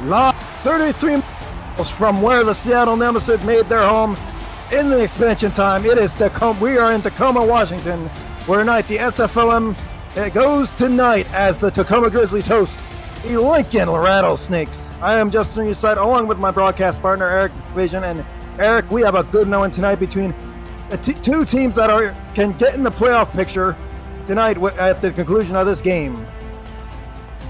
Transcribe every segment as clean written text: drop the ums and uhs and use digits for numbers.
Live 33 miles from where the Seattle Nemesis made their home in the expansion time. It is Tacoma. We are in Tacoma, Washington, where tonight the SFLm goes tonight as the Tacoma Grizzlies host the Lincoln Rattlesnakes. I am Justin on your side, along with my broadcast partner Eric Vision. And Eric, we have a good knowing tonight between two teams that can get in the playoff picture tonight at the conclusion of this game.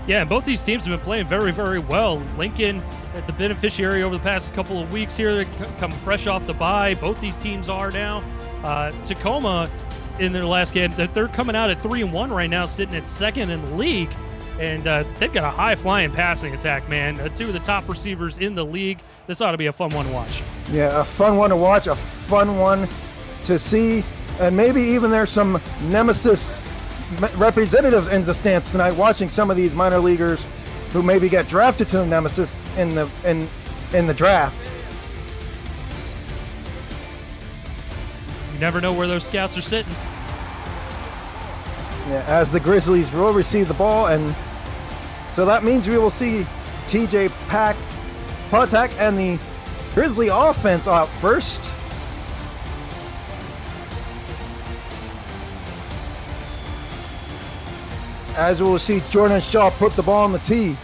Yeah, and both these teams have been playing very, very well. Lincoln, the beneficiary over the past couple of weeks here, they come fresh off the bye. Both these teams are now. Tacoma, in their last game, they're coming out at 3-1 right now, sitting at second in the league. And they've got a high-flying passing attack, man. Two of the top receivers in the league. This ought to be a fun one to watch. Yeah, a fun one to watch, a fun one to see. And maybe even there's some Nemesis representatives in the stands tonight watching some of these minor leaguers who maybe get drafted to the Nemesis in the draft. You never know where those scouts are sitting. Yeah, as the Grizzlies will receive the ball, and so that means we will see TJ Patak and the Grizzly offense out first. As we'll see Jordan Shaw put the ball on the tee.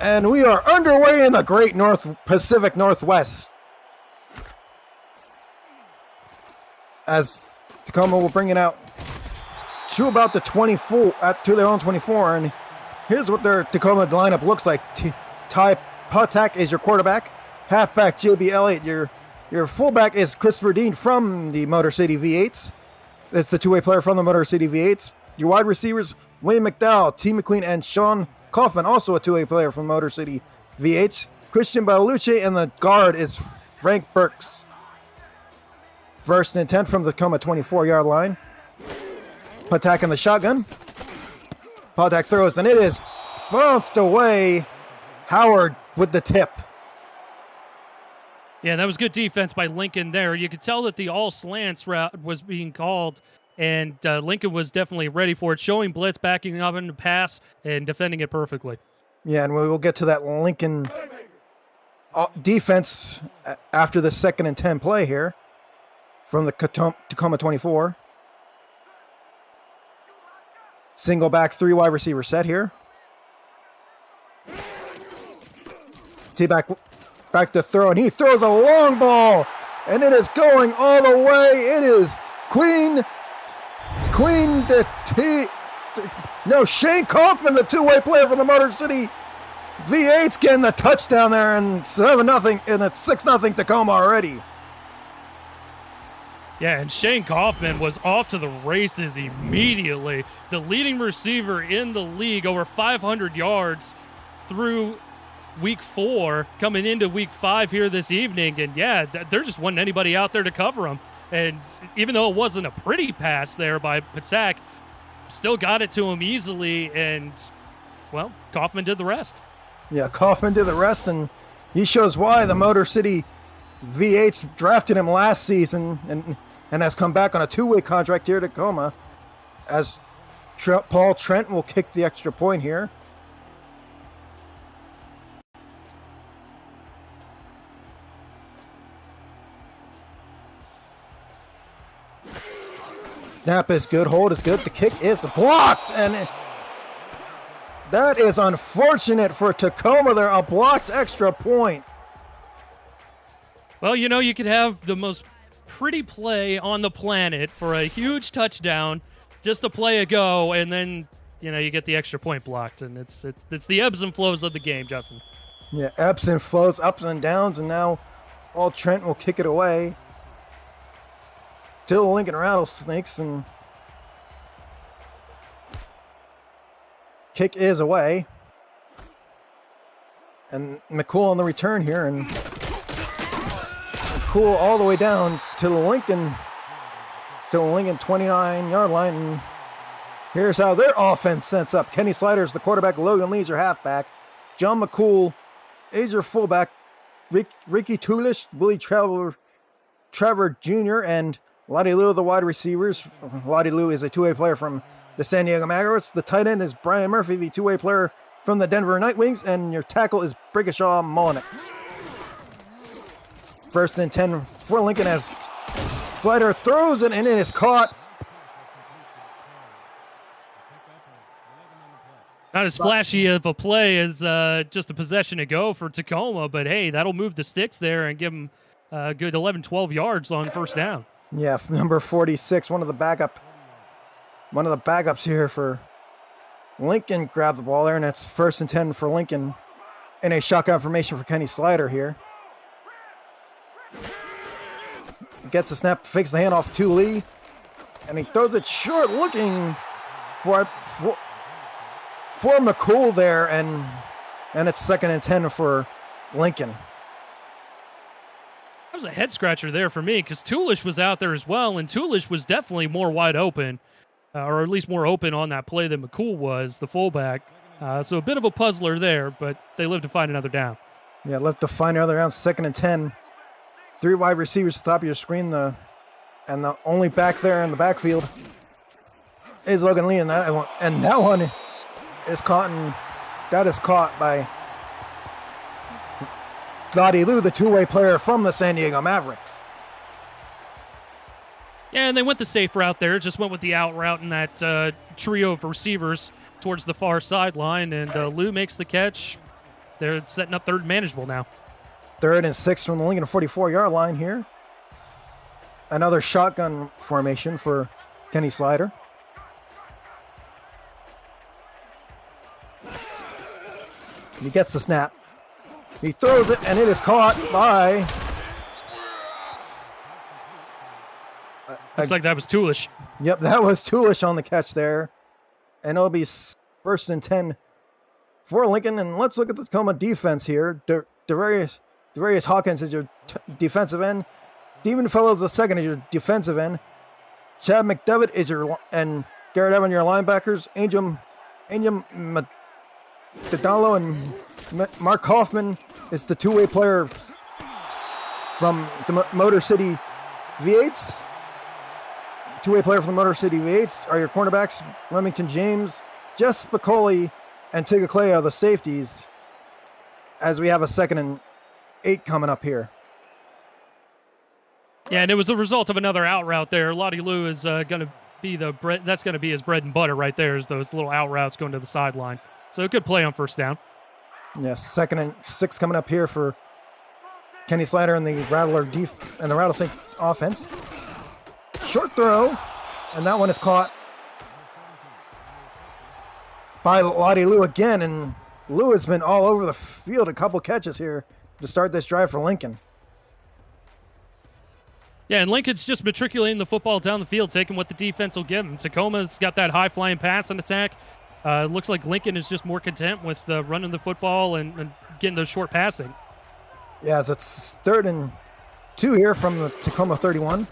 And we are underway in the great Pacific Northwest. As Tacoma will bring it out to about the 24, to their own 24. And here's what their Tacoma lineup looks like. Ty Patak is your quarterback. Halfback JB Elliott, your fullback is Christopher Dean from the Motor City V8s. That's the two-way player from the Motor City V8s. Your wide receivers, Wayne McDowell, T. McQueen, and Sean Kaufman, also a two-way player from Motor City V8s. Christian Badalucci, and the guard is Frank Burks. First and 10 from the Tacoma 24-yard line. Patak in the shotgun. Patak throws, and it is bounced away. Howard with the tip. Yeah, that was good defense by Lincoln there. You could tell that the all slants route was being called, and Lincoln was definitely ready for it, showing blitz, backing up in the pass, and defending it perfectly. Yeah, and we will get to that Lincoln defense after the 2nd and 10 play here from the Tacoma 24. Single back, 3 wide receiver set here. Back to throw, and he throws a long ball, and it is going all the way. It is Shane Kaufman, the two-way player for the Motor City V8s, getting the touchdown there, and 7-0, and it's 6-0 Tacoma already. Yeah, and Shane Kaufman was off to the races immediately. The leading receiver in the league, over 500 yards through week 4, coming into week 5 here this evening. And yeah, there just wasn't anybody out there to cover him. And even though it wasn't a pretty pass there by Patak, still got it to him easily. And, well, Kaufman did the rest. Yeah, Kaufman did the rest, and he shows why the Motor City V8s drafted him last season and has come back on a 2-way contract here at Tacoma, as Paul Trent will kick the extra point here. Snap is good, hold is good, the kick is blocked, and that is unfortunate for Tacoma there, a blocked extra point. Well, you could have the most pretty play on the planet for a huge touchdown, just a play ago, and then, you get the extra point blocked, and it's the ebbs and flows of the game, Justin. Yeah, ebbs and flows, ups and downs, and now Paul Trent will kick it away to the Lincoln Rattlesnakes, and kick is away. And McCool on the return here, and McCool all the way down to the Lincoln 29-yard line. And here's how their offense sets up. Kenny Sliders, the quarterback. Logan Lee's your halfback. John McCool is your fullback. Ricky Tulish, Willie Trevor Jr., and Lottie Lou, the wide receivers. Lottie Lou is a two-way player from the San Diego Mavericks. The tight end is Brian Murphy, the two-way player from the Denver Nightwings, and your tackle is Brigashaw Molnix. 1st and 10 for Lincoln as Slider throws it and it is caught. Not as flashy of a play as just a possession to go for Tacoma, but hey, that'll move the sticks there and give them a good 11, 12 yards on first down. Yeah, number 46, one of the backups here for Lincoln grabbed the ball there, and it's 1st and 10 for Lincoln in a shotgun formation for Kenny Slider here. Gets a snap, fakes the handoff to Lee, and he throws it short, looking for McCool there, and it's 2nd and 10 for Lincoln. That was a head scratcher there for me because Toolish was out there as well, and Toolish was definitely more wide open, or at least more open on that play than McCool was, the fullback. So a bit of a puzzler there, but they lived to find another down. Yeah, left to find another down, 2nd and 10. 3 wide receivers at the top of your screen, and the only back there in the backfield is Logan Lee, and that one is caught, and that is caught by Lottie Lou, the two-way player from the San Diego Mavericks. Yeah, and they went the safe route there, just went with the out route in that trio of receivers towards the far sideline, and Lou makes the catch. They're setting up 3rd manageable now. 3rd and 6 from the Lincoln 44-yard line here. Another shotgun formation for Kenny Slider. He gets the snap. He throws it, and it is caught by... Looks like that was Toolish. Yep, that was Toolish on the catch there. And it'll be 1st and 10 for Lincoln. And let's look at the Tacoma defense here. Darius Hawkins is your defensive end. Stephen Fellows the second is your defensive end. Chad McDevitt is and Garrett Evan your linebackers. Angel Madalo and Mark Hoffman is the two-way player from the Motor City V8s. Two-way player from the Motor City V8s are your cornerbacks. Remington James, Jess Spicoli, and Tigger Clay are the safeties, as we have a 2nd and 8 coming up here. Yeah, and it was the result of another out route there. Lottie Lou is going to be that's going to be his bread and butter right there, is those little out routes going to the sideline. So a good play on first down. Yes, 2nd and 6 coming up here for Kenny Slider and the Rattlesnake offense. Short throw, and that one is caught by Lottie Lou again, and Lou has been all over the field, a couple catches here to start this drive for Lincoln. Yeah, and Lincoln's just matriculating the football down the field, taking what the defense will give him. Tacoma's got that high-flying pass and attack. Looks like Lincoln is just more content with running the football and getting those short passing. Yeah, so it's 3rd and 2 here from the Tacoma 31.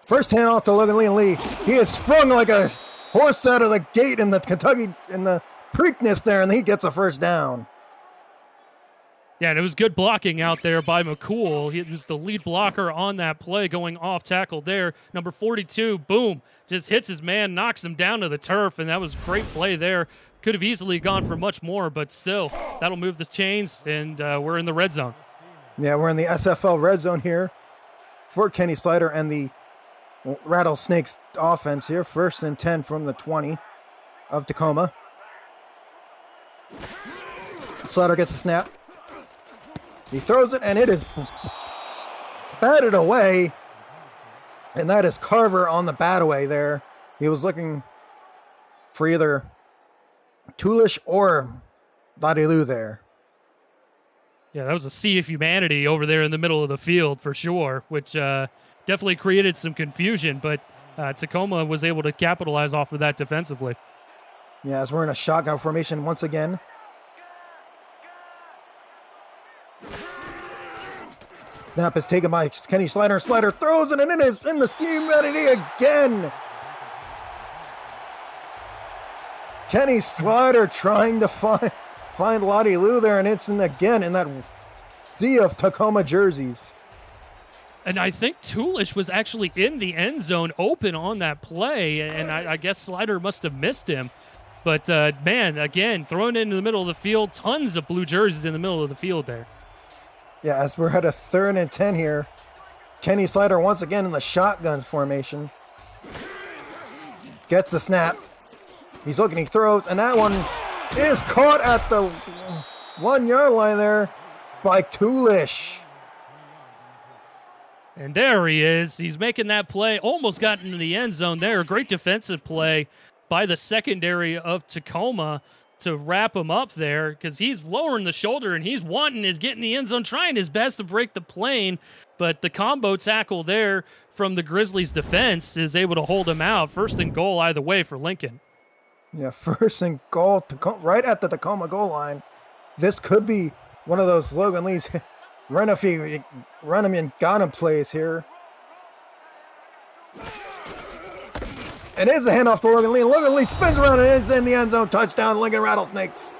First handoff to Logan Lee. He has sprung like a horse out of the gate in the Preakness there, and he gets a first down. Yeah, and it was good blocking out there by McCool. He was the lead blocker on that play, going off tackle there. Number 42, boom, just hits his man, knocks him down to the turf, and that was a great play there. Could have easily gone for much more, but still, that'll move the chains, and we're in the red zone. Yeah, we're in the SFL red zone here for Kenny Slider and the Rattlesnakes offense here. 1st and 10 from the 20 of Tacoma. Slider gets a snap. He throws it, and it is batted away. And that is Carver on the bat away there. He was looking for either Toolish or Ladilu there. Yeah, that was a sea of humanity over there in the middle of the field for sure, which definitely created some confusion, but Tacoma was able to capitalize off of that defensively. Yeah, as we're in a shotgun formation once again. Snap is taken by Kenny Slider. Slider throws it, and it is in the humanity again. Kenny Slider trying to find Lottie Lou there, and it's again in that sea of Tacoma jerseys. And I think Toolish was actually in the end zone open on that play, and I guess Slider must have missed him. But, man, again, thrown into the middle of the field, tons of blue jerseys in the middle of the field there. Yeah, as we're at a 3rd and 10 here. Kenny Slider once again in the shotgun formation. Gets the snap. He's looking, he throws, and that one is caught at the 1-yard line there by Toolish. And there he is. He's making that play. Almost got into the end zone there. Great defensive play by the secondary of Tacoma to wrap him up there, because he's lowering the shoulder and he's getting the end zone, trying his best to break the plane. But the combo tackle there from the Grizzlies defense is able to hold him out. 1st and goal either way for Lincoln. Yeah, 1st and goal, right at the Tacoma goal line. This could be one of those Logan Lee's run him and got him plays here. It is a handoff to Logan Lee. Logan Lee spins around and is in the end zone. Touchdown, Lincoln Rattlesnakes.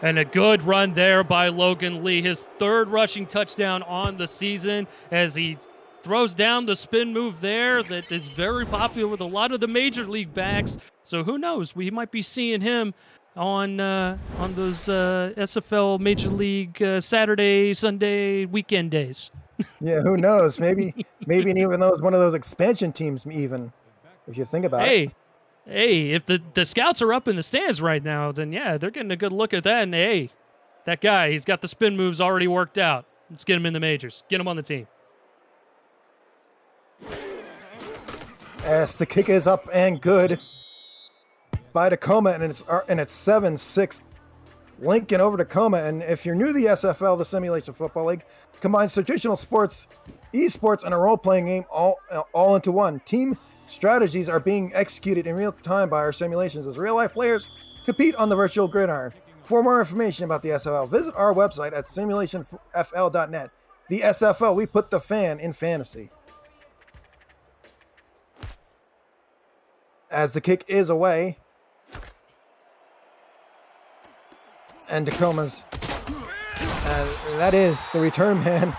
And a good run there by Logan Lee. His 3rd rushing touchdown on the season as he throws down the spin move there that is very popular with a lot of the major league backs. So who knows? We might be seeing him on those SFL Major League Saturday, Sunday, weekend days. Yeah, who knows? Maybe even though it's one of those expansion teams, even if you think about it. Hey, if the scouts are up in the stands right now, then yeah, they're getting a good look at that. And hey, that guy, he's got the spin moves already worked out. Let's get him in the majors. Get him on the team. As the kick is up and good by Tacoma, and it's 7-6 Lincoln over Tacoma. And if you're new to the SFL, the Simulation Football League, combines traditional sports, esports, and a role-playing game all into one. Team strategies are being executed in real time by our simulations as real-life players compete on the virtual gridiron. For more information about the SFL, visit our website at simulationfl.net. The SFL, we put the fan in fantasy. As the kick is away, and Tacoma's, and that is the return man.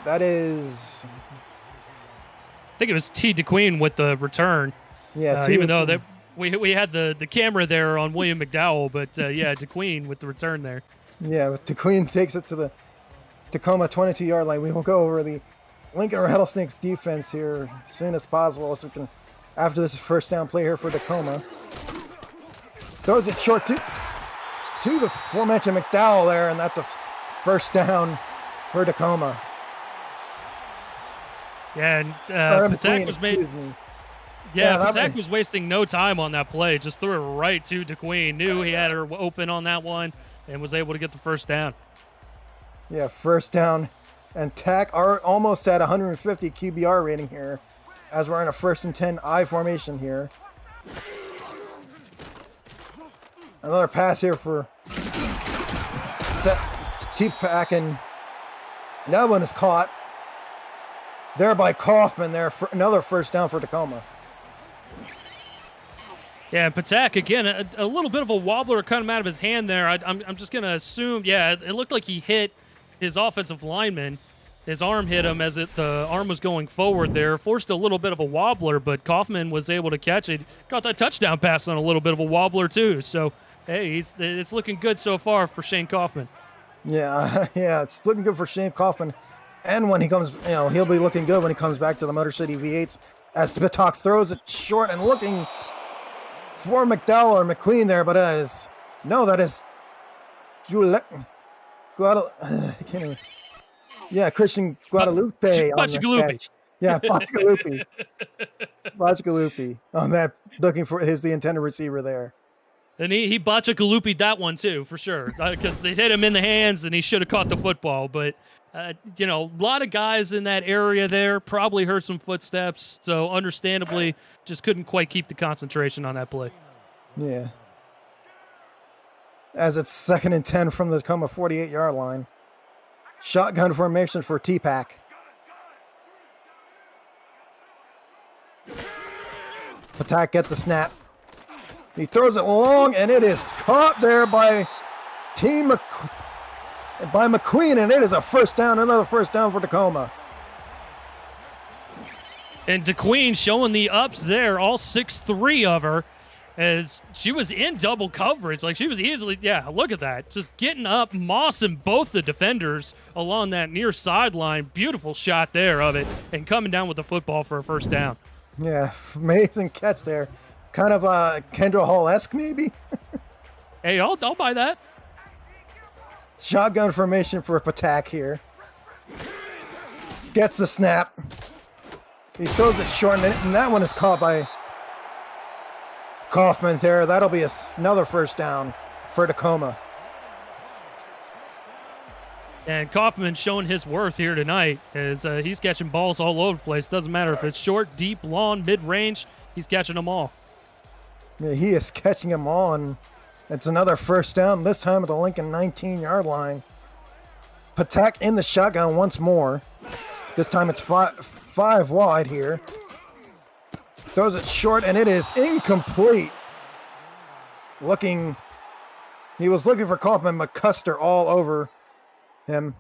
That is, I think it was T. DeQueen with the return. Yeah, even though that we had the camera there on William McDowell, but yeah, DeQueen with the return there. Yeah, but DeQueen takes it to the Tacoma 22-yard line. We will go over the Lincoln Rattlesnakes defense here as soon as possible, so we can, after this first down play here for Tacoma. Throws it short to the aforementioned McDowell there, and that's a first down for Tacoma. Yeah, and Patek was Patek was wasting no time on that play. Just threw it right to DeQueen. Knew he had her open on that one and was able to get the first down. Yeah, first down. And Tack are almost at 150 QBR rating here as we're in a 1st and 10 I formation here. Another pass here for T-Pack, and that one is caught there by Kaufman there for another first down for Tacoma. Yeah, Patek, again, a little bit of a wobbler coming out of his hand there. I'm just going to assume, yeah, it looked like he hit his offensive lineman. His arm hit him as the arm was going forward there, forced a little bit of a wobbler, but Kaufman was able to catch it. Got that touchdown pass on a little bit of a wobbler too. So, hey, it's looking good so far for Shane Kaufman. Yeah, yeah, it's looking good for Shane Kaufman. And when he comes, he'll be looking good when he comes back to the Motor City V8s as Patak throws it short and looking for McDowell or McQueen there, but that is Christian Guadalupe on the catch. Yeah, Bacigalupi. Bacigalupi on that, looking for the intended receiver there. And he Bacigalupi'd that one too, for sure, because they hit him in the hands and he should have caught the football. But, a lot of guys in that area there probably heard some footsteps, so understandably just couldn't quite keep the concentration on that play. Yeah. As it's 2nd and 10 from the Tacoma 48-yard line. Shotgun formation for T-Pack. Patak gets the snap. He throws it long, and it is caught there by McQueen, and it is a first down, another first down for Tacoma. And DeQueen showing the ups there, all 6'3" of her, as she was in double coverage. Like, she was easily, yeah, look at that. Just getting up, mossing both the defenders along that near sideline. Beautiful shot there of it, and coming down with the football for a first down. Yeah, amazing catch there. Kind of Kendra Hall-esque, maybe? Hey, I'll buy that. Shotgun formation for Patak here. Gets the snap. He throws it short, and that one is caught by Kaufman there. That'll be another first down for Tacoma. And Kaufman showing his worth here tonight as he's catching balls all over the place. Doesn't matter if it's short, deep, long, mid-range. He's catching them all. Yeah, he is catching them all, and it's another first down, this time at the Lincoln 19-yard line. Patak in the shotgun once more. This time it's five wide here. Throws it short, and it is incomplete. He was looking for Kaufman, but Custer all over him.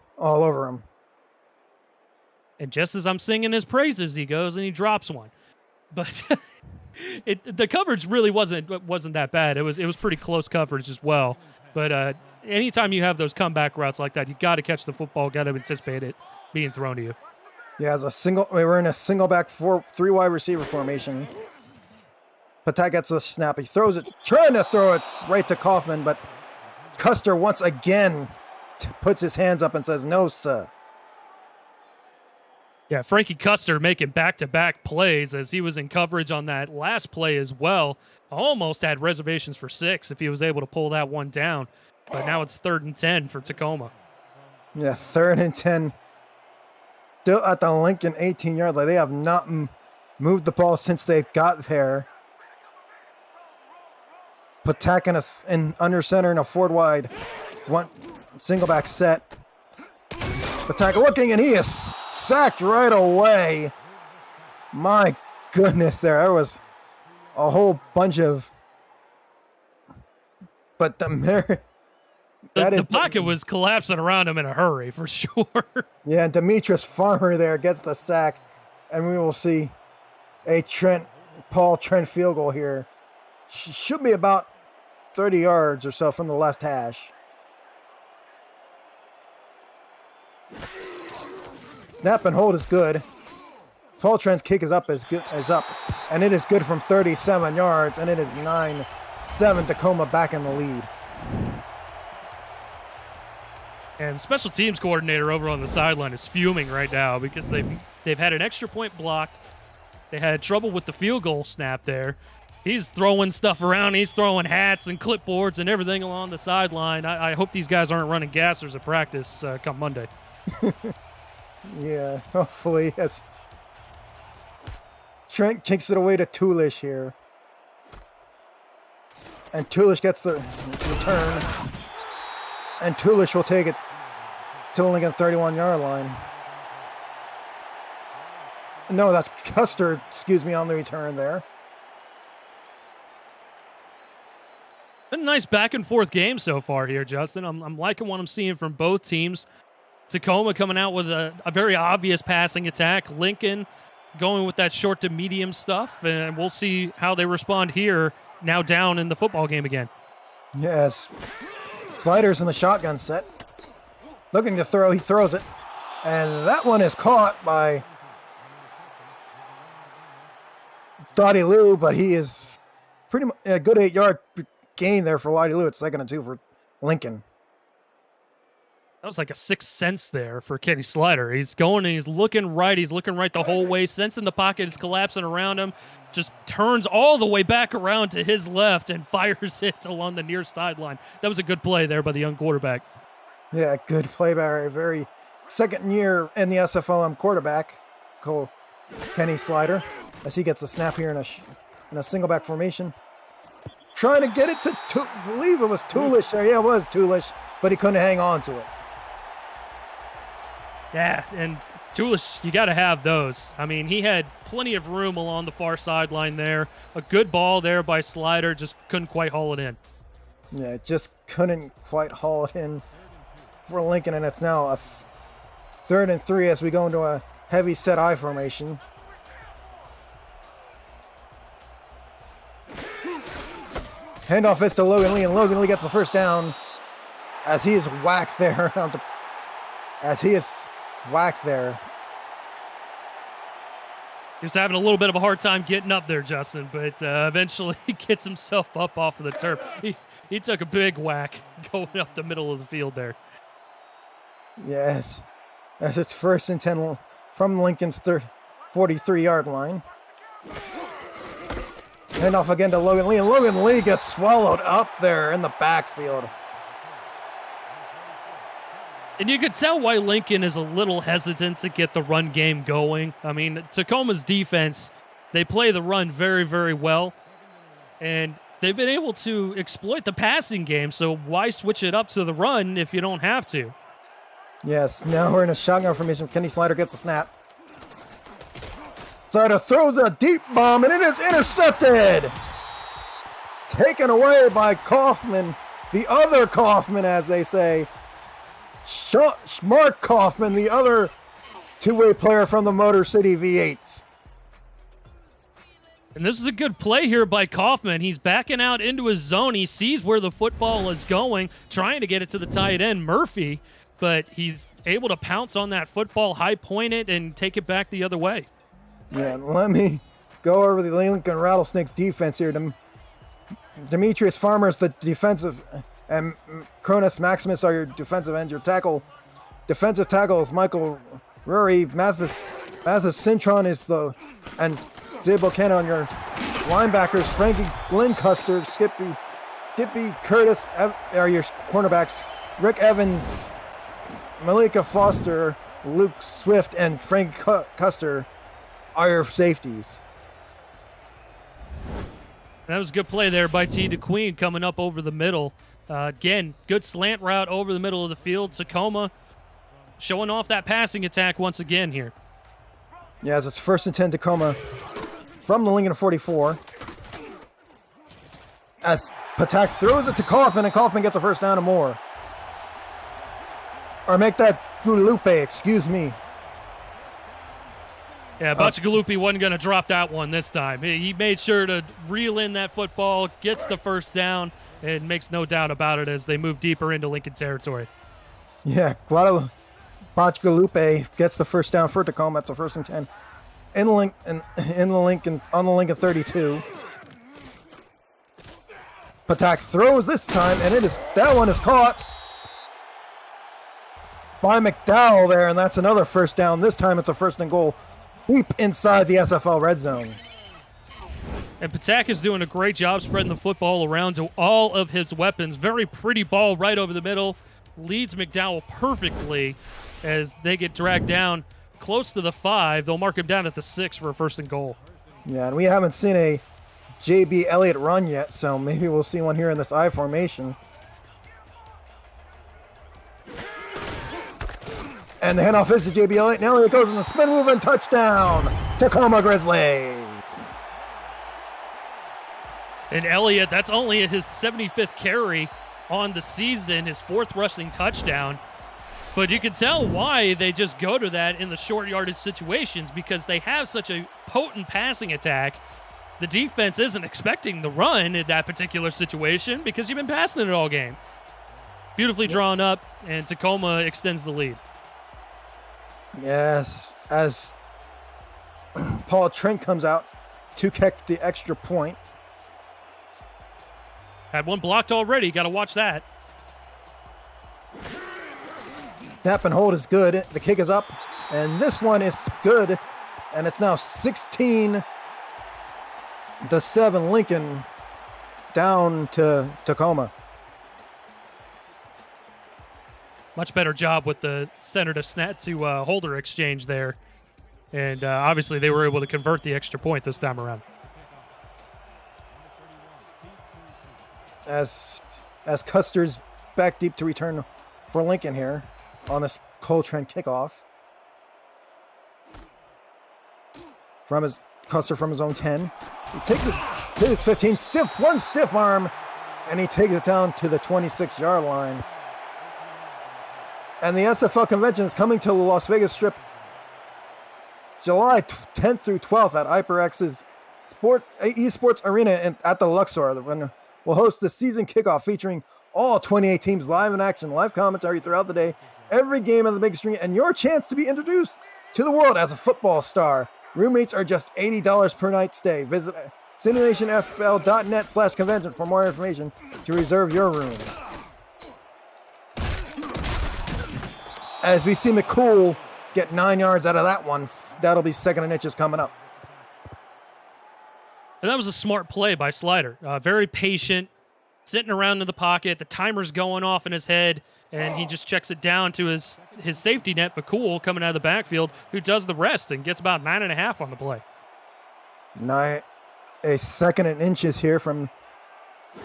And just as I'm singing his praises, he goes and he drops one. But the coverage really wasn't that bad. It was pretty close coverage as well. But anytime you have those comeback routes like that, you got to catch the football, got to anticipate it being thrown to you. Yeah, we're in a single back 3 wide receiver formation. Patak gets the snap. He throws it, trying to throw it right to Kaufman, but Custer once again puts his hands up and says, "No, sir." Yeah, Frankie Custer making back-to-back plays as he was in coverage on that last play as well. Almost had reservations for 6 if he was able to pull that one down. But now it's 3rd and 10 for Tacoma. Yeah, 3rd and 10. Still at the Lincoln 18-yard line. They have not moved the ball since they got there. Patak in under center in a forward wide. One single back set. Patak looking, and he is sacked right away. My goodness, there was a whole bunch of. But the pocket was collapsing around him in a hurry, for sure. Yeah, and Demetrius Farmer there gets the sack, and we will see a Paul Trent field goal here. Should be about 30 yards or so from the left hash. Snap and hold is good. Paul Trent's kick is up, and it is good from 37 yards, and it is 9-7. Tacoma back in the lead. And special teams coordinator over on the sideline is fuming right now because they've had an extra point blocked. They had trouble with the field goal snap there. He's throwing stuff around. He's throwing hats and clipboards and everything along the sideline. I hope these guys aren't running gassers at practice come Monday. Yeah, hopefully. Yes. Trent kicks it away to Tulish here. And Tulish gets the return. And Tulish will take it to the Lincoln 31-yard line. No, that's Custer, on the return there. Been a nice back-and-forth game so far here, Justin. I'm liking what I'm seeing from both teams. Tacoma coming out with a very obvious passing attack. Lincoln going with that short to medium stuff, and we'll see how they respond here, now down in the football game again. Yes. Sliders in the shotgun set. Looking to throw, he throws it. And that one is caught by Dottie Lou, but he is pretty much a good 8-yard gain there for Lottie Lou. It's 2nd and 2 for Lincoln. That was like a 6th sense there for Kenny Slider. He's going and he's looking right. He's looking right the whole way. Sensing the pocket is collapsing around him. Just turns all the way back around to his left and fires it along the near sideline. That was a good play there by the young quarterback. Yeah, good play by a very second year in the SFLm quarterback, Kenny Slider, as he gets the snap here in a single back formation. Trying to get it to believe it was Tulish there. Yeah, it was Tulish, but he couldn't hang on to it. Yeah, and Tulish, you got to have those. I mean, he had plenty of room along the far sideline there. A good ball there by Slider, just couldn't quite haul it in. Yeah, just couldn't quite haul it in for Lincoln, and it's now a 3rd and 3 as we go into a heavy set I formation. Handoff is to Logan Lee, and Logan Lee gets the first down as he is whacked there. He was having a little bit of a hard time getting up there, Justin, but eventually he gets himself up off of the turf. He took a big whack going up the middle of the field there. Yes, as it's 1st and 10 from Lincoln's 43-yard line. Handoff again to Logan Lee, and Logan Lee gets swallowed up there in the backfield. And you could tell why Lincoln is a little hesitant to get the run game going. I mean, Tacoma's defense, they play the run very, very well. And they've been able to exploit the passing game, so why switch it up to the run if you don't have to? Yes, now we're in a shotgun formation. Kenny Slider gets the snap. Slider throws a deep bomb, and it is intercepted! Taken away by Kaufman, the other Kaufman, as they say. Mark Kaufman, the other two-way player from the Motor City V8s. And this is a good play here by Kaufman. He's backing out into his zone. He sees where the football is going, trying to get it to the tight end, Murphy, but he's able to pounce on that football, high point it, and take it back the other way. Yeah, let me go over the Lincoln Rattlesnakes defense here. Demetrius Farmer is the defensive, and Cronus Maximus are your defensive end. Your defensive tackle is Michael Rury. Mathis Cintron is and Zabo Cannon on your linebackers. Frankie Glenn Custer, Skippy Curtis are your cornerbacks. Rick Evans, Malika Foster, Luke Swift, and Frank Custer are your safeties. That was a good play there by T. DeQueen coming up over the middle. Again, good slant route over the middle of the field. Tacoma showing off that passing attack once again here. Yeah, as it's 1st and 10 Tacoma from the Lincoln 44. As Patak throws it to Kaufman, and Kaufman gets a first down and more. Or make that Guadalupe, excuse me. Yeah, Bachagalupi wasn't going to drop that one this time. He made sure to reel in that football, gets the first down, and makes no doubt about it as they move deeper into Lincoln territory. Yeah, Bachagalupe gets the first down for Tacoma. It's a 1st and 10 in the Lincoln on the Lincoln 32. Patak throws this time, and that one is caught by McDowell there, and that's another first down. This time it's a 1st and goal. Deep inside the SFL red zone. And Patak is doing a great job spreading the football around to all of his weapons. Very pretty ball right over the middle. Leads McDowell perfectly as they get dragged down close to the 5. They'll mark him down at the 6 for a 1st and goal. Yeah, and we haven't seen a JB Elliott run yet, so maybe we'll see one here in this I formation. And the handoff is to JB Elliott. Now it goes in the spin move and touchdown. Tacoma Grizzly. And Elliott, that's only his 75th carry on the season, his 4th rushing touchdown. But you can tell why they just go to that in the short yardage situations, because they have such a potent passing attack. The defense isn't expecting the run in that particular situation because you've been passing it all game. Beautifully drawn up, and Tacoma extends the lead. Yes, as Paul Trent comes out to kick the extra point. Had one blocked already. Got to watch that. Tap and hold is good. The kick is up, and this one is good. And it's now 16-7 Lincoln down to Tacoma. Much better job with the center to snap to holder exchange there. And obviously they were able to convert the extra point this time around. As Custer's back deep to return for Lincoln here on this Coltrane kickoff. from his Custer from his own 10. He takes it to his 15, one stiff arm, and he takes it down to the 26-yard line. And the SFL convention is coming to the Las Vegas Strip July 10th through 12th at HyperX's esports arena at the Luxor. We'll host the season kickoff featuring all 28 teams live in action, live commentary throughout the day, every game on the big screen, and your chance to be introduced to the world as a football star. Room rates are just $80 per night stay. Visit simulationfl.net/convention for more information to reserve your room. As we see McCool get 9 yards out of that one, that'll be second and inches coming up. And that was a smart play by Slider. Very patient, sitting around in the pocket. The timer's going off in his head, and he just checks it down to his safety net, McCool, coming out of the backfield, who does the rest and gets about 9.5 on the play. A second and inches here from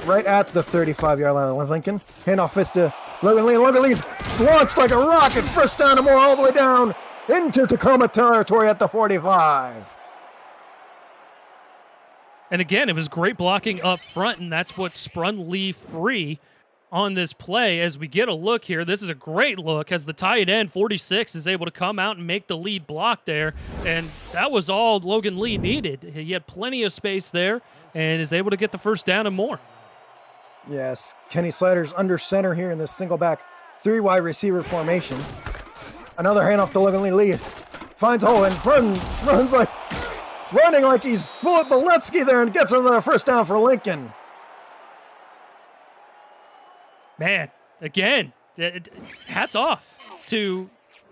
right at the 35-yard line of Lincoln. Handoff fist to Logan Lee. Logan Lee's launched like a rocket. First down and more all the way down into Tacoma territory at the 45. And again, it was great blocking up front, and that's what sprung Lee free on this play. As we get a look here, this is a great look as the tight end, 46, is able to come out and make the lead block there. And that was all Logan Lee needed. He had plenty of space there and is able to get the first down and more. Yes, Kenny Slider's under center here in this single back, 3 wide receiver formation. Another handoff to Logan Lee. Lee finds a hole and running like he's Bullet Boletsky there and gets another first down for Lincoln. Man, again, hats off to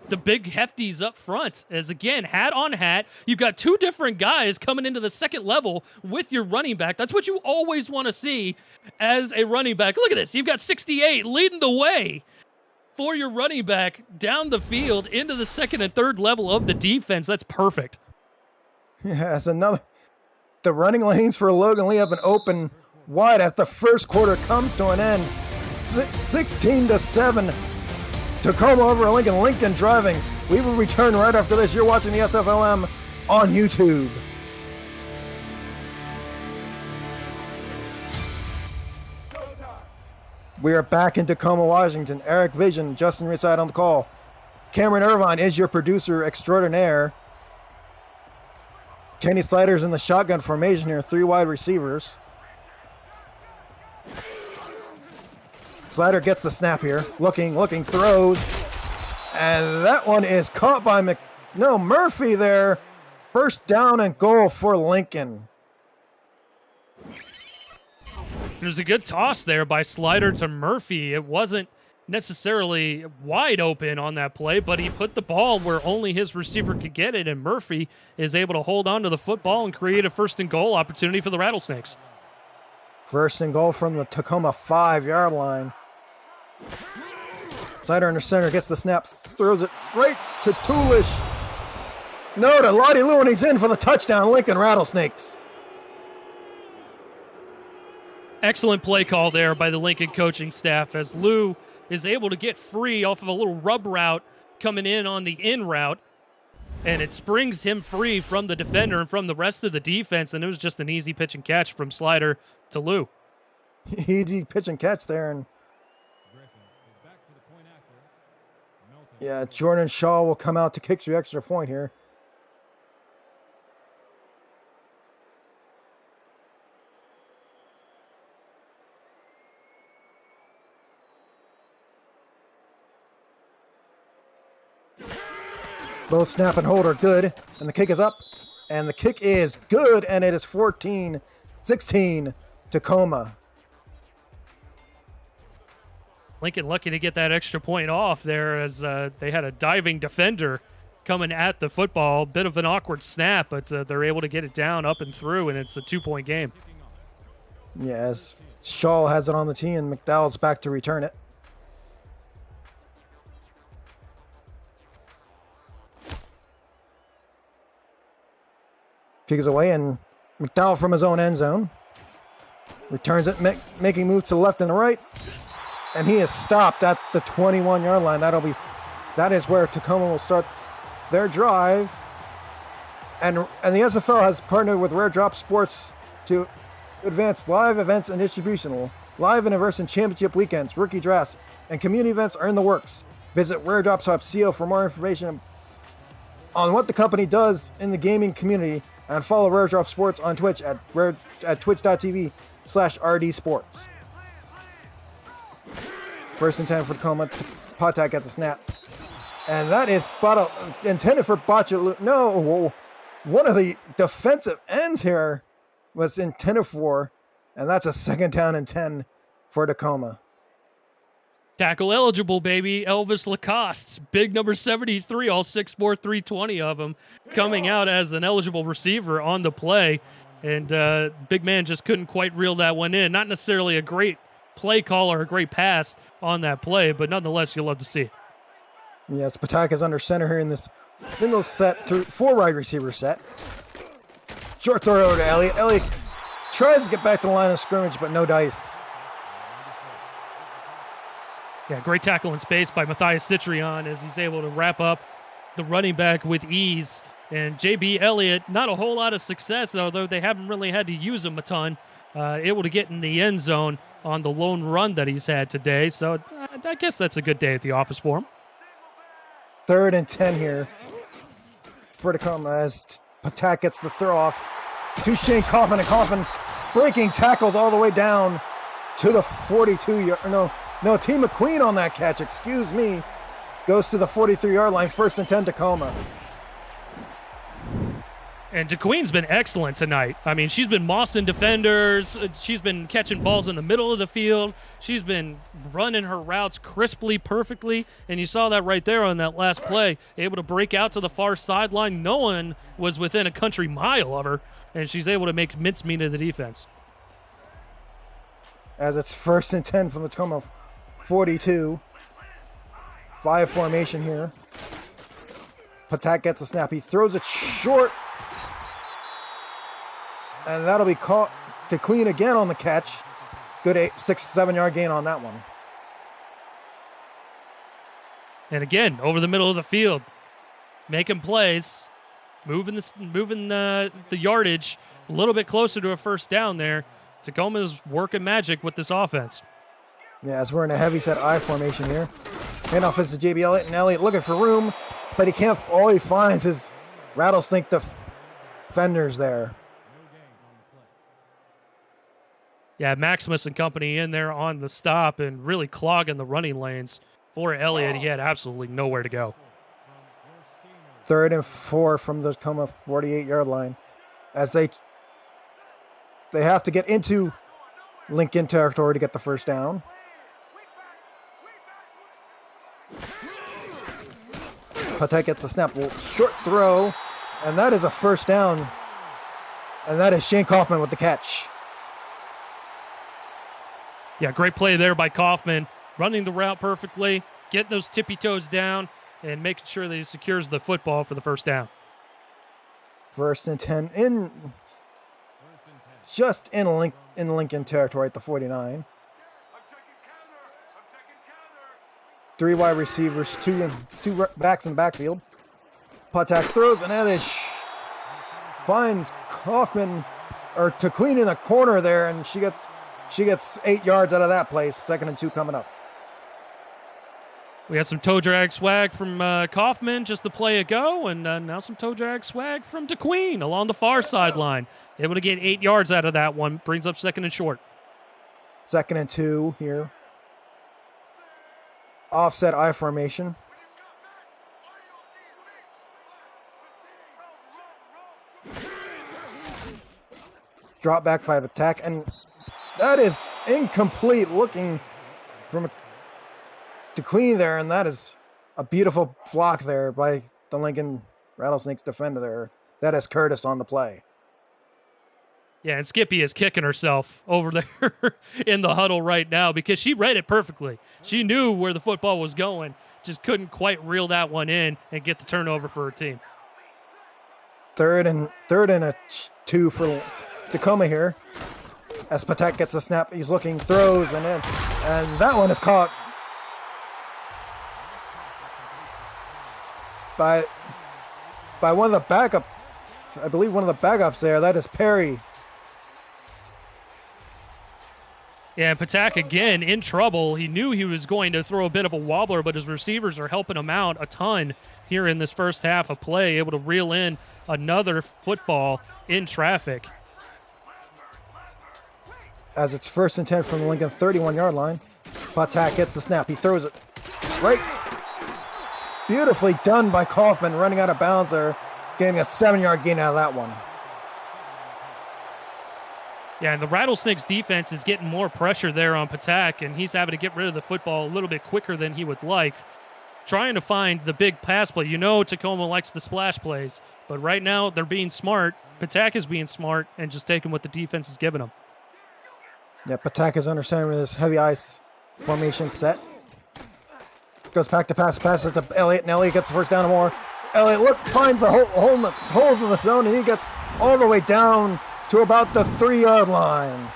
the big hefties up front. As again, hat on hat, you've got 2 different guys coming into the second level with your running back. That's what you always want to see as a running back. Look at this. You've got 68 leading the way for your running back down the field into the second and third level of the defense. That's perfect. Yes, the running lanes for Logan Lee have been open wide as the first quarter comes to an end. 16-7. Tacoma over Lincoln. Lincoln driving. We will return right after this. You're watching the SFLm on YouTube. We are back in Tacoma, Washington. Eric Vision, Justin Reside on the call. Cameron Irvine is your producer extraordinaire. Kenny Slider's in the shotgun formation here, 3 wide receivers. Slider gets the snap here, looking, throws. And that one is caught by Murphy there. First down and goal for Lincoln. There's a good toss there by Slider to Murphy. It wasn't necessarily wide open on that play, but he put the ball where only his receiver could get it, and Murphy is able to hold on to the football and create a first and goal opportunity for the Rattlesnakes. First and goal from the Tacoma 5-yard line. Slider under center, gets the snap, throws it right to Toolish. No, to Lottie Lou, and he's in for the touchdown. Lincoln Rattlesnakes. Excellent play call there by the Lincoln coaching staff as Lou is able to get free off of a little rub route coming in on the in route, and it springs him free from the defender and from the rest of the defense, and it was just an easy pitch and catch from Slider to Lou. Easy pitch and catch there, and yeah, Jordan Shaw will come out to kick the extra point here. Both snap and hold are good, and the kick is up, and the kick is good, and it is 14-16 Tacoma. Lincoln lucky to get that extra point off there as they had a diving defender coming at the football. Bit of an awkward snap, but they're able to get it down, up and through, and it's a 2-point game. Yes, Shaw has it on the tee, and McDowell's back to return it. Kick is away, and McDowell from his own end zone. Returns it, making moves to the left and the right. And he is stopped at the 21-yard line. That is where Tacoma will start their drive. And the SFL has partnered with Rare Drop Sports to advance live events and distribution. Live and in-person championship weekends, rookie drafts, and community events are in the works. Visit raredrops.co for more information on what the company does in the gaming community, and follow Rare Drop Sports on Twitch at twitch.tv/rdsports. First and 10 for Tacoma. Patak at the snap. And that is intended for Boccia. No, one of the defensive ends here was intended for, and that's a second down and 10 for Tacoma. Tackle eligible, baby. Elvis Lacoste, big number 73, all 6'4", 320 of them, coming out as an eligible receiver on the play. And big man just couldn't quite reel that one in. Not necessarily a great play call or a great pass on that play, but nonetheless, you'll love to see it. Yes, Patak is under center here in this set, 4 wide receiver set. Short throw over to Elliott. Elliott tries to get back to the line of scrimmage, but no dice. Yeah, great tackle in space by Matthias Citrion as he's able to wrap up the running back with ease. And JB Elliott, not a whole lot of success, although they haven't really had to use him a ton, able to get in the end zone on the lone run that he's had today. So I guess that's a good day at the office for him. 3rd and 10 here for Tacoma as Patak gets the throw off to Shane Kaufman, and Kaufman breaking tackles all the way down to the 42-yard. No, T. McQueen on that catch, excuse me. Goes to the 43-yard line, 1st and 10 Tacoma. And DeQueen's been excellent tonight. I mean, she's been mossing defenders. She's been catching balls in the middle of the field. She's been running her routes crisply, perfectly. And you saw that right there on that last play. Able to break out to the far sideline. No one was within a country mile of her. And she's able to make mincemeat of the defense. As it's 1st and 10 from the Tacoma 42. 5 formation here. Patak gets the snap. He throws it short. And that'll be caught to Queen again on the catch. Good 6-7 yard gain on that one. And again, over the middle of the field, making plays, moving the yardage a little bit closer to a first down there. Tacoma's working magic with this offense. Yeah, as we're in a heavy set I formation here. Handoff is to JB Elliott, and Elliott looking for room, but he can't. All he finds is rattlesnake defenders there. Yeah, Maximus and company in there on the stop and really clogging the running lanes for Elliott. He had absolutely nowhere to go. 3rd and 4 from the Tacoma 48-yard line, as they have to get into Lincoln territory to get the first down. Patek gets a snap, short throw, and that is a first down. And that is Shane Kaufman with the catch. Yeah, great play there by Kaufman, running the route perfectly, getting those tippy toes down, and making sure that he secures the football for the first down. 1st and 10 just in Lincoln territory at the 49. 3 wide receivers, two backs in backfield. Patak throws, and Elish finds Kaufman or Taqueen in the corner there, and she gets 8 yards out of that place. 2nd and 2 coming up. We got some toe drag swag from Kaufman just the play ago, and now some toe drag swag from DeQueen along the far sideline. Able to get 8 yards out of that one. Brings up 2nd and short. 2nd and 2 here. Offset I formation. Drop back by the attack, and that is incomplete looking from DeQueen there, and that is a beautiful block there by the Lincoln Rattlesnakes defender there. That is Curtis on the play. Yeah, and Skippy is kicking herself over there in the huddle right now because she read it perfectly. She knew where the football was going, just couldn't quite reel that one in and get the turnover for her team. Third and 2 for Tacoma here. As Patek gets a snap, he's looking, throws, and that one is caught by one of the backup I believe one of the backups there. That is Perry. Yeah, Patak again in trouble. He knew he was going to throw a bit of a wobbler, but his receivers are helping him out a ton here in this first half of play, able to reel in another football in traffic. As it's 1st and 10 from the Lincoln 31-yard line. Patak gets the snap. He throws it right. Beautifully done by Kaufman, running out of bounds there, getting a 7-yard gain out of that one. Yeah, and the Rattlesnakes defense is getting more pressure there on Patak, and he's having to get rid of the football a little bit quicker than he would like. Trying to find the big pass play. You know Tacoma likes the splash plays, but right now they're being smart. Patak is being smart and just taking what the defense is giving them. Yeah, Patak is under center with this heavy ice formation set. Goes back to pass it to Elliott, and Elliott gets the first down and more. Elliott finds the holes in the zone, and he gets all the way down to about the 3-yard line.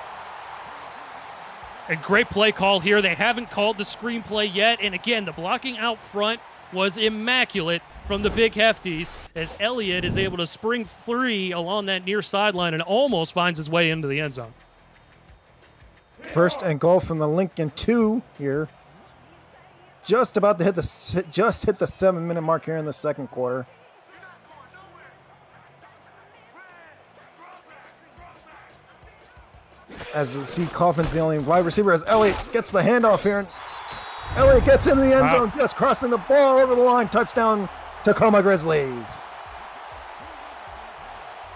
A great play call here. They haven't called the screenplay yet, and again, the blocking out front was immaculate from the big hefties as Elliott is able to spring free along that near sideline and almost finds his way into the end zone. 1st and goal from the Lincoln 2 here. Just about to hit the 7-minute mark here in the second quarter. As you see, Kaufman's the only wide receiver as Elliott gets the handoff here. And Elliott gets into the end zone, just crossing the ball over the line. Touchdown, Tacoma Grizzlies.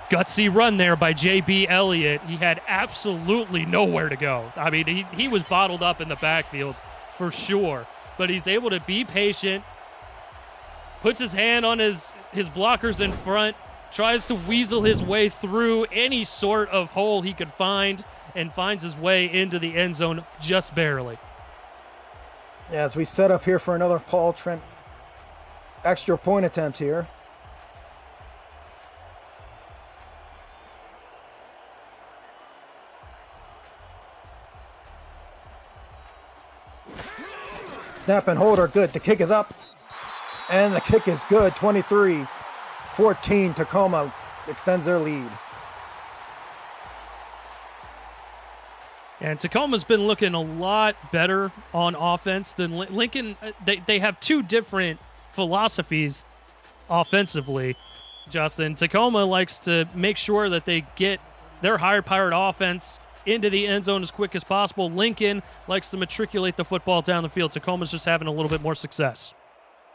Gutsy run there by J.B. Elliott. He had absolutely nowhere to go. I mean, he was bottled up in the backfield for sure. But he's able to be patient, puts his hand on his blockers in front, tries to weasel his way through any sort of hole he could find, and finds his way into the end zone just barely. Yeah, as we set up here for another Paul Trent extra point attempt here. Snap and hold are good. The kick is up. And the kick is good. 23-14. Tacoma extends their lead. And Tacoma's been looking a lot better on offense than Lincoln. They have two different philosophies offensively, Justin. Tacoma likes to make sure that they get their higher-powered offense into the end zone as quick as possible. Lincoln likes to matriculate the football down the field. Tacoma's just having a little bit more success.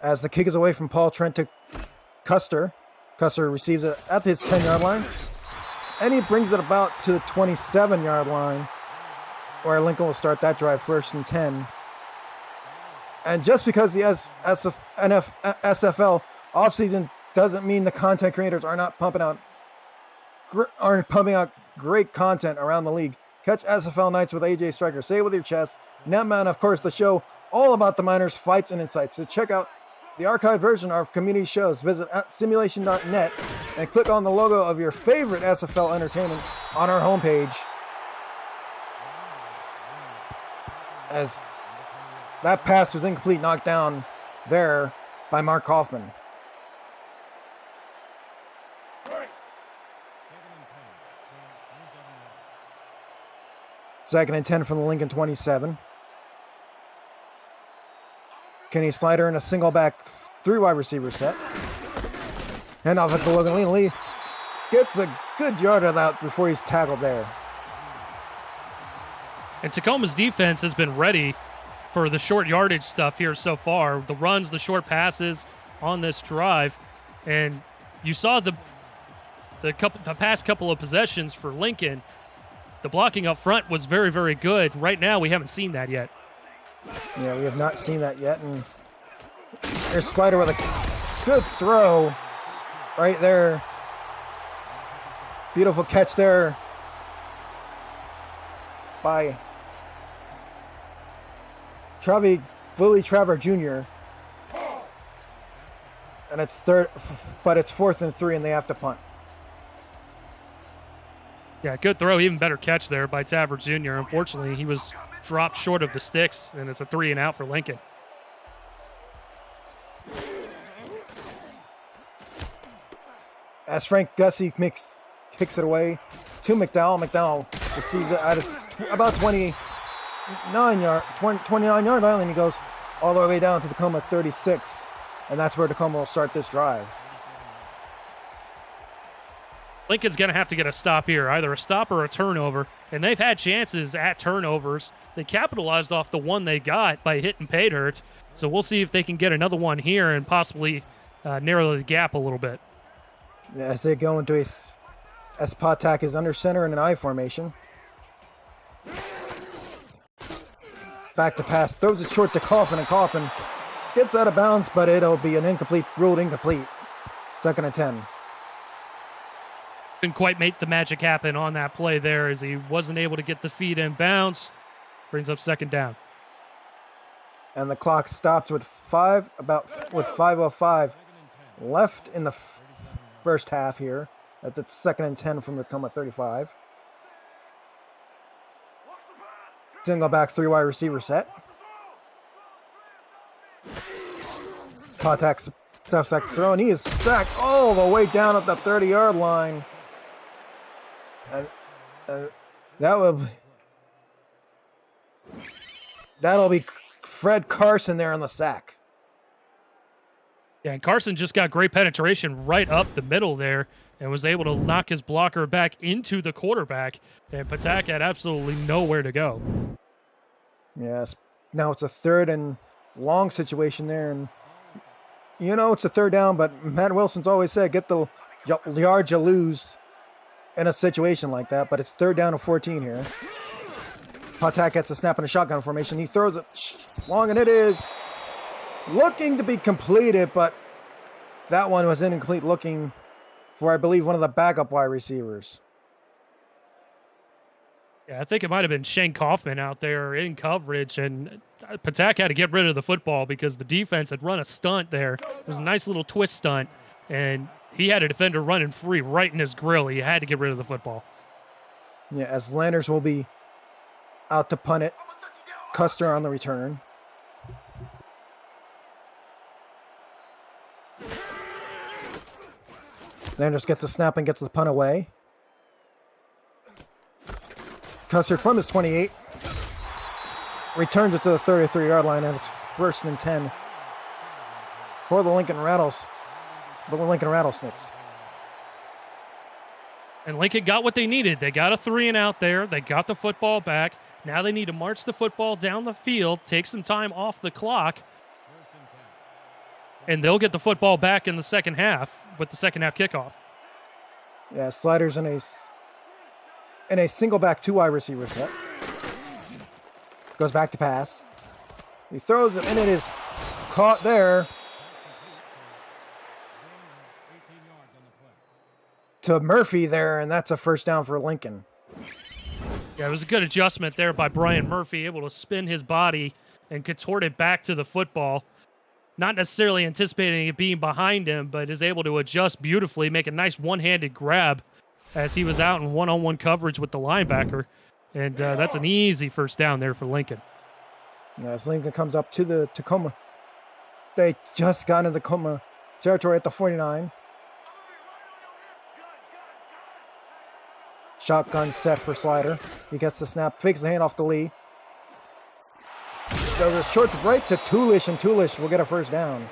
As the kick is away from Paul Trent to Custer. Custer receives it at his 10-yard line. And he brings it about to the 27-yard line, where Lincoln will start that drive 1st and 10. And just because the SFL offseason doesn't mean the content creators are not pumping out great content around the league. Catch SFL Nights with AJ Striker. Say it with your chest. Netman, of course, the show all about the minors, fights, and insights. So check out the archived version of our community shows. Visit simulation.net and click on the logo of your favorite SFL entertainment on our homepage. As that pass was incomplete, knocked down there by Mark Kaufman. Second and 10 from the Lincoln 27. Kenny Slider in a single back 3 wide receiver set. And off to Logan Lee. Lee gets a good yard of that before he's tackled there. And Tacoma's defense has been ready for the short yardage stuff here so far. The runs, the short passes on this drive. And you saw the past couple of possessions for Lincoln. The blocking up front was very, very good. Right now, we haven't seen that yet. Yeah, we have not seen that yet. And there's Slider with a good throw right there. Beautiful catch there by Willie Traver Jr. And it's 4th and 3, and they have to punt. Yeah, good throw. Even better catch there by Traver Jr. Unfortunately, he was dropped short of the sticks, and it's a 3 and out for Lincoln. as Frank Gussie kicks it away to McDowell. McDowell receives it at about 29 yard line, and he goes all the way down to Tacoma 36, and that's where Tacoma will start this drive. Lincoln's going to have to get a stop here, either a stop or a turnover, and they've had chances at turnovers. They capitalized off the one they got by hitting pay dirt, so we'll see if they can get another one here and possibly narrow the gap a little bit. Yeah, as they go into Patak is under center in an I formation. Back to pass, throws it short to Coffin, and Coffin gets out of bounds, but it'll be an incomplete, ruled incomplete. 2nd and 10. Couldn't quite make the magic happen on that play there as he wasn't able to get the feet in bounds. Brings up 2nd down. And the clock stops with 5:05 left in the first half here. That's it's 2nd and 10 from the Tacoma 35. Single back 3 wide receiver set. Patak stuff sack throw, and he is sacked all the way down at the 30-yard line. And that'll be Fred Carson there on the sack. Yeah, and Carson just got great penetration right up the middle there and was able to knock his blocker back into the quarterback. And Patak had absolutely nowhere to go. Yes. Now it's a 3rd and long situation there. And, it's a 3rd down, but Matt Wilson's always said, get the yards you lose in a situation like that. But it's 3rd down and 14 here. Patak gets a snap in a shotgun formation. He throws it long, and it is looking to be completed, but that one was incomplete, looking for, I believe, one of the backup wide receivers. Yeah, I think it might have been Shane Kaufman out there in coverage, and Patak had to get rid of the football because the defense had run a stunt there. It was a nice little twist stunt, and he had a defender running free right in his grill. He had to get rid of the football. Yeah, as Landers will be out to punt it. Custer on the return. Landers gets the snap and gets the punt away. Custer from his 28. Returns it to the 33-yard line, and it's 1st and 10 for the Lincoln Rattlesnakes. And Lincoln got what they needed. They got a 3 and out there. They got the football back. Now they need to march the football down the field, take some time off the clock, and they'll get the football back in the second half with the second half kickoff. Yeah, sliders in a single back 2 wide receiver set. Goes back to pass. He throws it, and it is caught there to Murphy there, and that's a 1st down for Lincoln. Yeah, it was a good adjustment there by Brian Murphy, able to spin his body and contort it back to the football. Not necessarily anticipating it being behind him, but is able to adjust beautifully, make a nice one-handed grab as he was out in one-on-one coverage with the linebacker. And that's an easy 1st down there for Lincoln. As Lincoln comes up to the Tacoma. They just got into Tacoma territory at the 49. Shotgun set for Slider. He gets the snap, fakes the handoff to Lee. Does a short break to Toolish, and Toolish will get a 1st down.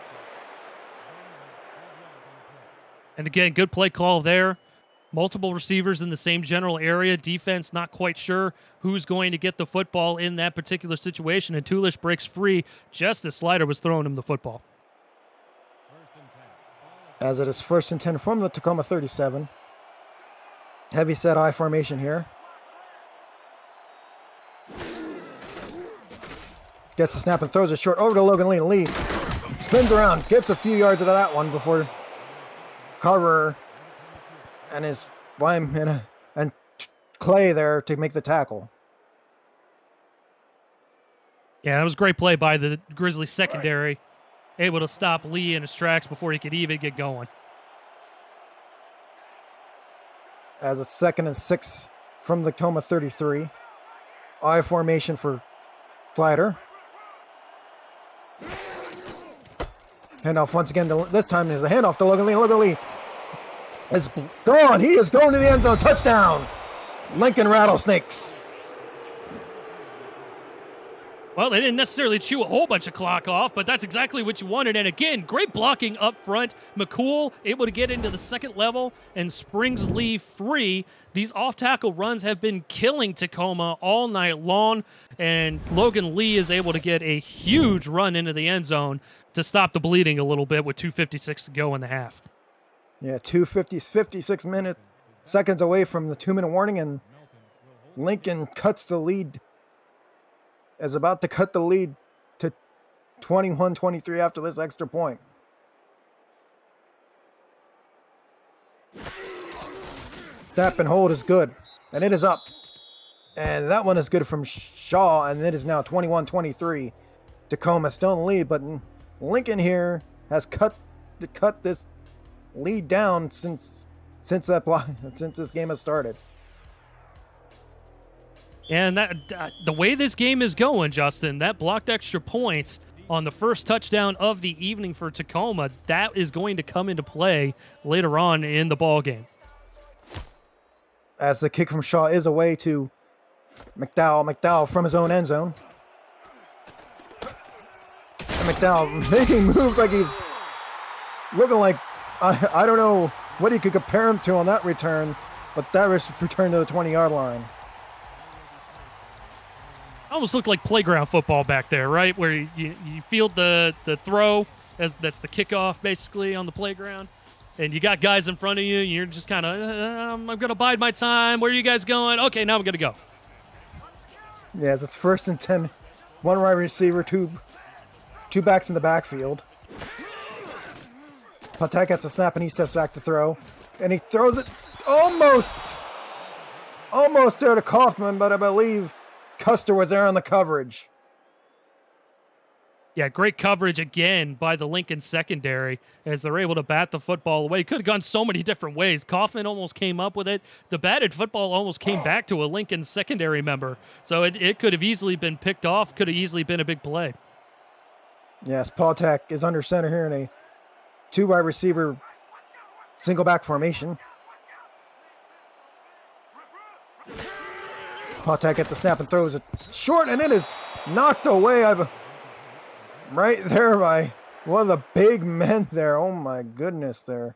And again, good play call there. Multiple receivers in the same general area. Defense not quite sure who's going to get the football in that particular situation, and Toolish breaks free just as Slider was throwing him the football. As it is 1st and 10 from the Tacoma 37. Heavy set I formation here. Gets the snap and throws it short over to Logan Lee. Lee spins around, gets a few yards out of that one before Carver and his lineman and Clay there to make the tackle. Yeah, that was a great play by the Grizzlies secondary. Able to stop Lee in his tracks before he could even get going. As it's 2nd and 6 from the Tacoma 33. I formation for Slider. Handoff once again. This time there's a handoff to Logan Lee. Logan Lee is gone. He is going to the end zone. Touchdown. Lincoln Rattlesnakes. Well, they didn't necessarily chew a whole bunch of clock off, but that's exactly what you wanted. And again, great blocking up front. McCool able to get into the second level and springs Lee free. These off-tackle runs have been killing Tacoma all night long, and Logan Lee is able to get a huge run into the end zone to stop the bleeding a little bit with 2:56 to go in the half. Yeah, 56 seconds away from the 2-minute warning, and Lincoln cuts the lead. Is about to cut the lead to 21-23 after this extra point. Snap and hold is good, and it is up. And that one is good from Shaw, and it is now 21-23. Tacoma still in the lead, but Lincoln here has cut this lead down since this game has started. And the way this game is going, Justin, that blocked extra points on the first touchdown of the evening for Tacoma, that is going to come into play later on in the ball game. As the kick from Shaw is away to McDowell from his own end zone. And McDowell making moves like he's looking like, I don't know what he could compare him to on that return, but that was return to the 20-yard line. Almost looked like playground football back there, right? Where you field the throw, that's the kickoff basically on the playground. And you got guys in front of you, and you're just kind of, I'm going to bide my time. Where are you guys going? Okay, now I'm going to go. Yes, it's 1st and 10. One wide receiver, two backs in the backfield. Patek gets a snap, and he steps back to throw. And he throws it almost there to Kaufman, but I believe Custer was there on the coverage. Yeah, great coverage again by the Lincoln secondary as they're able to bat the football away. Could have gone so many different ways. Kaufman almost came up with it. The batted football almost came back to a Lincoln secondary member. So it could have easily been picked off, could have easily been a big play. Yes, Patek is under center here in a 2 wide receiver single back formation. Patek gets the snap and throws it short, and it is knocked away right there by one of the big men there. Oh my goodness there.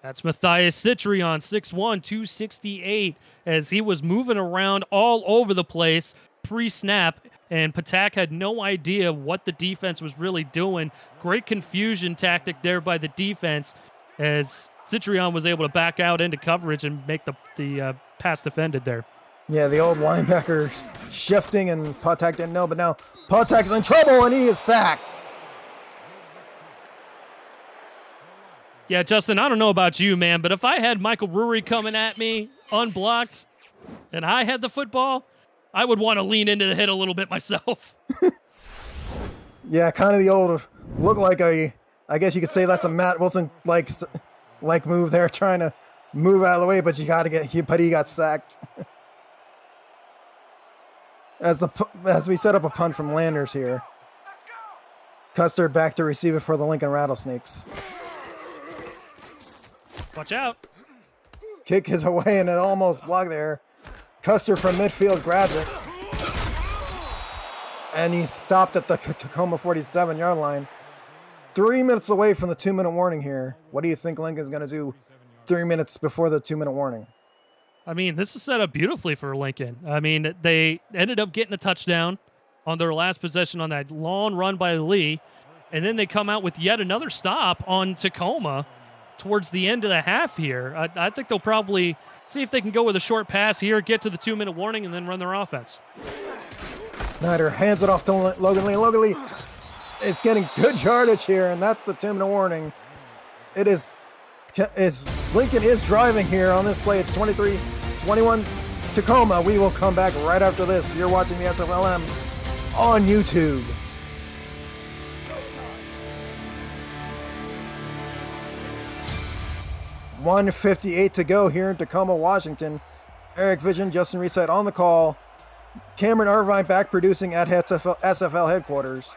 That's Matthias Citrion, 6'1", 268, as he was moving around all over the place pre-snap, and Patak had no idea what the defense was really doing. Great confusion tactic there by the defense as Citrion was able to back out into coverage and make the pass defended there. Yeah, the old linebacker shifting, and Patak didn't know, but now Patak is in trouble, and he is sacked. Yeah, Justin, I don't know about you, man, but if I had Michael Rury coming at me unblocked and I had the football, I would want to lean into the hit a little bit myself. Yeah, kind of the old, look like I guess you could say that's a Matt Wilson like move there, trying to move out of the way, but he got sacked. As we set up a punt from Landers here. Custer back to receive it for the Lincoln Rattlesnakes. Watch out. Kick is away, and it almost blocked there. Custer from midfield grabs it. And he stopped at the Tacoma 47-yard line. 3 minutes away from the 2-minute warning here. What do you think Lincoln's going to do 3 minutes before the 2-minute warning? I mean, this is set up beautifully for Lincoln. I mean, they ended up getting a touchdown on their last possession on that long run by Lee, and then they come out with yet another stop on Tacoma towards the end of the half here. I think they'll probably see if they can go with a short pass here, get to the 2-minute warning, and then run their offense. Snyder hands it off to Logan Lee. Logan Lee is getting good yardage here, and that's the 2-minute warning. Lincoln is driving here on this play. It's 23-21 Tacoma. We will come back right after this. You're watching the SFLm on YouTube. .158 to go here in Tacoma, Washington. Eric Vision, Justin Reset on the call. Cameron Irvine back producing at SFL headquarters.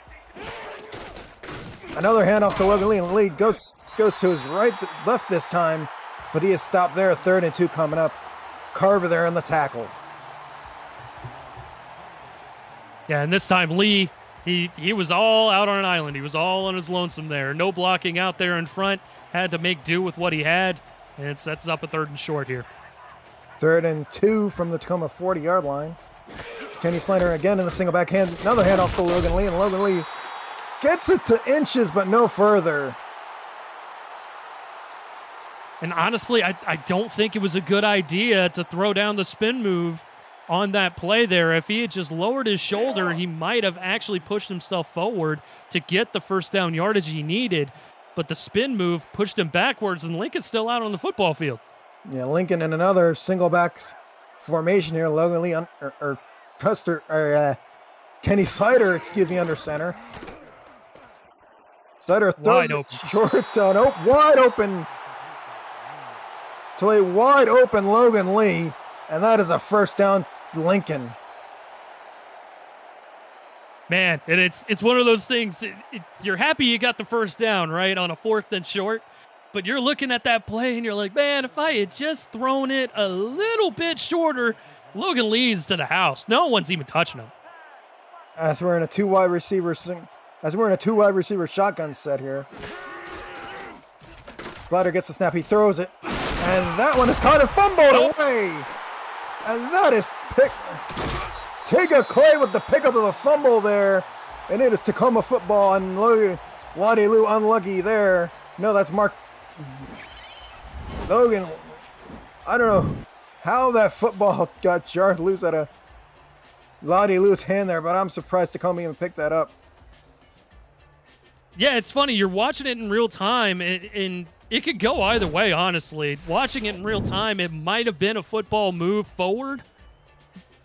Another handoff to Logan Lee. Lee goes goes to his right, left this time, but he is stopped there. 3rd and 2 coming up. Carver there on the tackle. Yeah, and this time Lee, he was all out on an island. He was all on his lonesome there. No blocking out there in front. Had to make do with what he had, and it sets up a 3rd and short here. 3rd and 2 from the Tacoma 40-yard line. Kenny Snyder again in the single back hand. Another handoff to Logan Lee, and Logan Lee gets it to inches, but no further. And honestly, I don't think it was a good idea to throw down the spin move on that play there. If he had just lowered his shoulder, he might have actually pushed himself forward to get the first down yardage he needed. But the spin move pushed him backwards, and Lincoln's still out on the football field. Yeah, Lincoln in another single back formation here. Logan Lee Kenny Snyder, under center. Snyder throws it short down, wide open. To a wide open Logan Lee, and that is a first down Lincoln. Man, and it's one of those things. You're happy you got the first down, right, on a 4th and short, but you're looking at that play and you're like, man, if I had just thrown it a little bit shorter, Logan Lee's to the house. No one's even touching him. As we're in a two wide receiver shotgun set here. Slider gets the snap, he throws it, and that one is caught and fumbled away. And that is Tiga Clay with the pickup of the fumble there. And it is Tacoma football, and Lottie Lou unlucky there. No, that's Mark Logan. I don't know how that football got jarred loose out of Lottie Lou's hand there, but I'm surprised Tacoma even picked that up. Yeah, it's funny. You're watching it in real time, and it could go either way, honestly. Watching it in real time, it might have been a football move forward.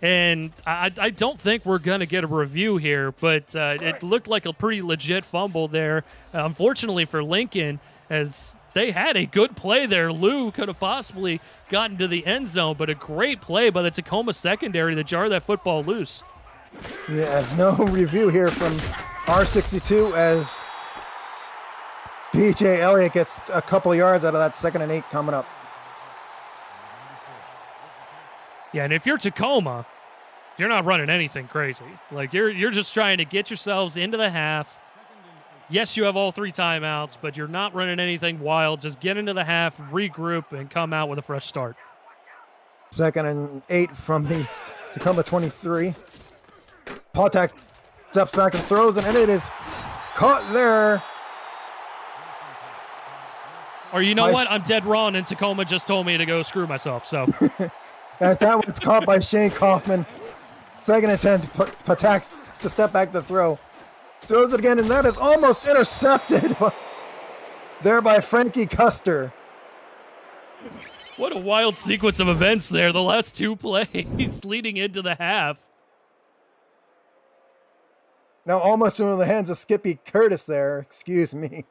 And I don't think we're going to get a review here, but it looked like a pretty legit fumble there. Unfortunately for Lincoln, as they had a good play there. Lou could have possibly gotten to the end zone, but a great play by the Tacoma secondary to jar that football loose. Yeah, there's no review here from R62 as BJ Elliott gets a couple of yards out of that 2nd and 8 coming up. Yeah, and if you're Tacoma, you're not running anything crazy. Like, you're just trying to get yourselves into the half. Yes, you have all 3 timeouts, but you're not running anything wild. Just get into the half, regroup, and come out with a fresh start. 2nd and 8 from the Tacoma 23. Potak steps back and throws it, and it is caught there. Or you know what? I'm dead wrong, and Tacoma just told me to go screw myself. So as that one's caught by Shane Kaufman. 2nd and 10, Patak to step back to throw. Throws it again, and that is almost intercepted there by Frankie Custer. What a wild sequence of events there. The last 2 plays leading into the half. Now almost in the hands of Skippy Curtis there. Excuse me.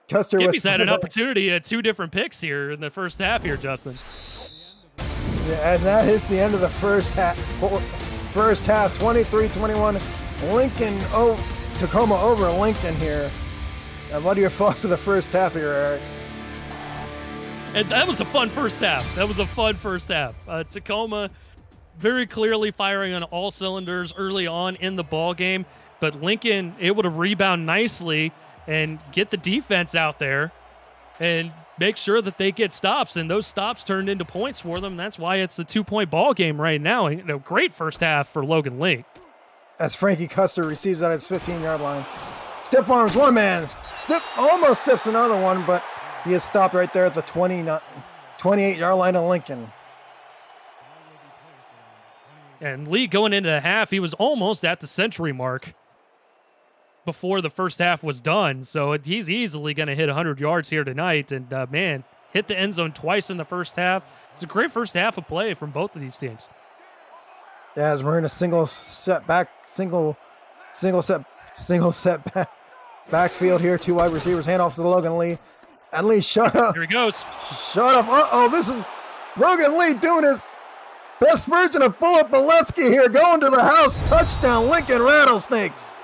Custer Skippy's had an opportunity at 2 different picks here in the first half here, Justin. Yeah, and that is the end of the first half. First half, 23-21. Lincoln, Tacoma over Lincoln here. And what are your thoughts of the first half here, Eric? And that was a fun first half. Tacoma very clearly firing on all cylinders early on in the ball game, but Lincoln able to rebound nicely and get the defense out there and make sure that they get stops, and those stops turned into points for them. That's why it's a 2-point ball game right now. Great first half for Logan Lee. As Frankie Custer receives at his 15-yard line. Stiff arms one man. Almost stiffs another one, but he is stopped right there at the 28-yard line of Lincoln. And Lee going into the half, he was almost at the century mark before the first half was done. So he's easily going to hit 100 yards here tonight. And, man, hit the end zone twice in the first half. It's a great first half of play from both of these teams. Yeah, as we're in a single set backfield here. 2 wide receivers, handoff to Logan Lee. And Lee shut up. Here he goes. Shut up. This is Logan Lee doing his best version of Bullet Bolesky here, going to the house. Touchdown, Lincoln Rattlesnakes.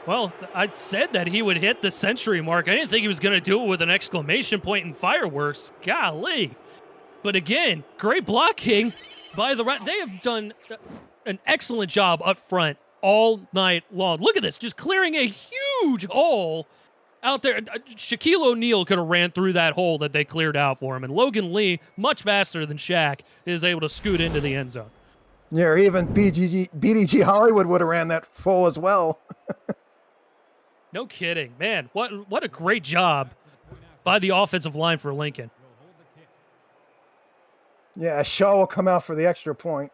Well, I said that he would hit the century mark. I didn't think he was going to do it with an exclamation point and fireworks. Golly. But again, great blocking by the right. They have done an excellent job up front all night long. Look at this, just clearing a huge hole out there. Shaquille O'Neal could have ran through that hole that they cleared out for him. And Logan Lee, much faster than Shaq, is able to scoot into the end zone. Yeah, or even BDG Hollywood would have ran that full as well. No kidding. Man, what a great job by the offensive line for Lincoln. Yeah, Shaw will come out for the extra point.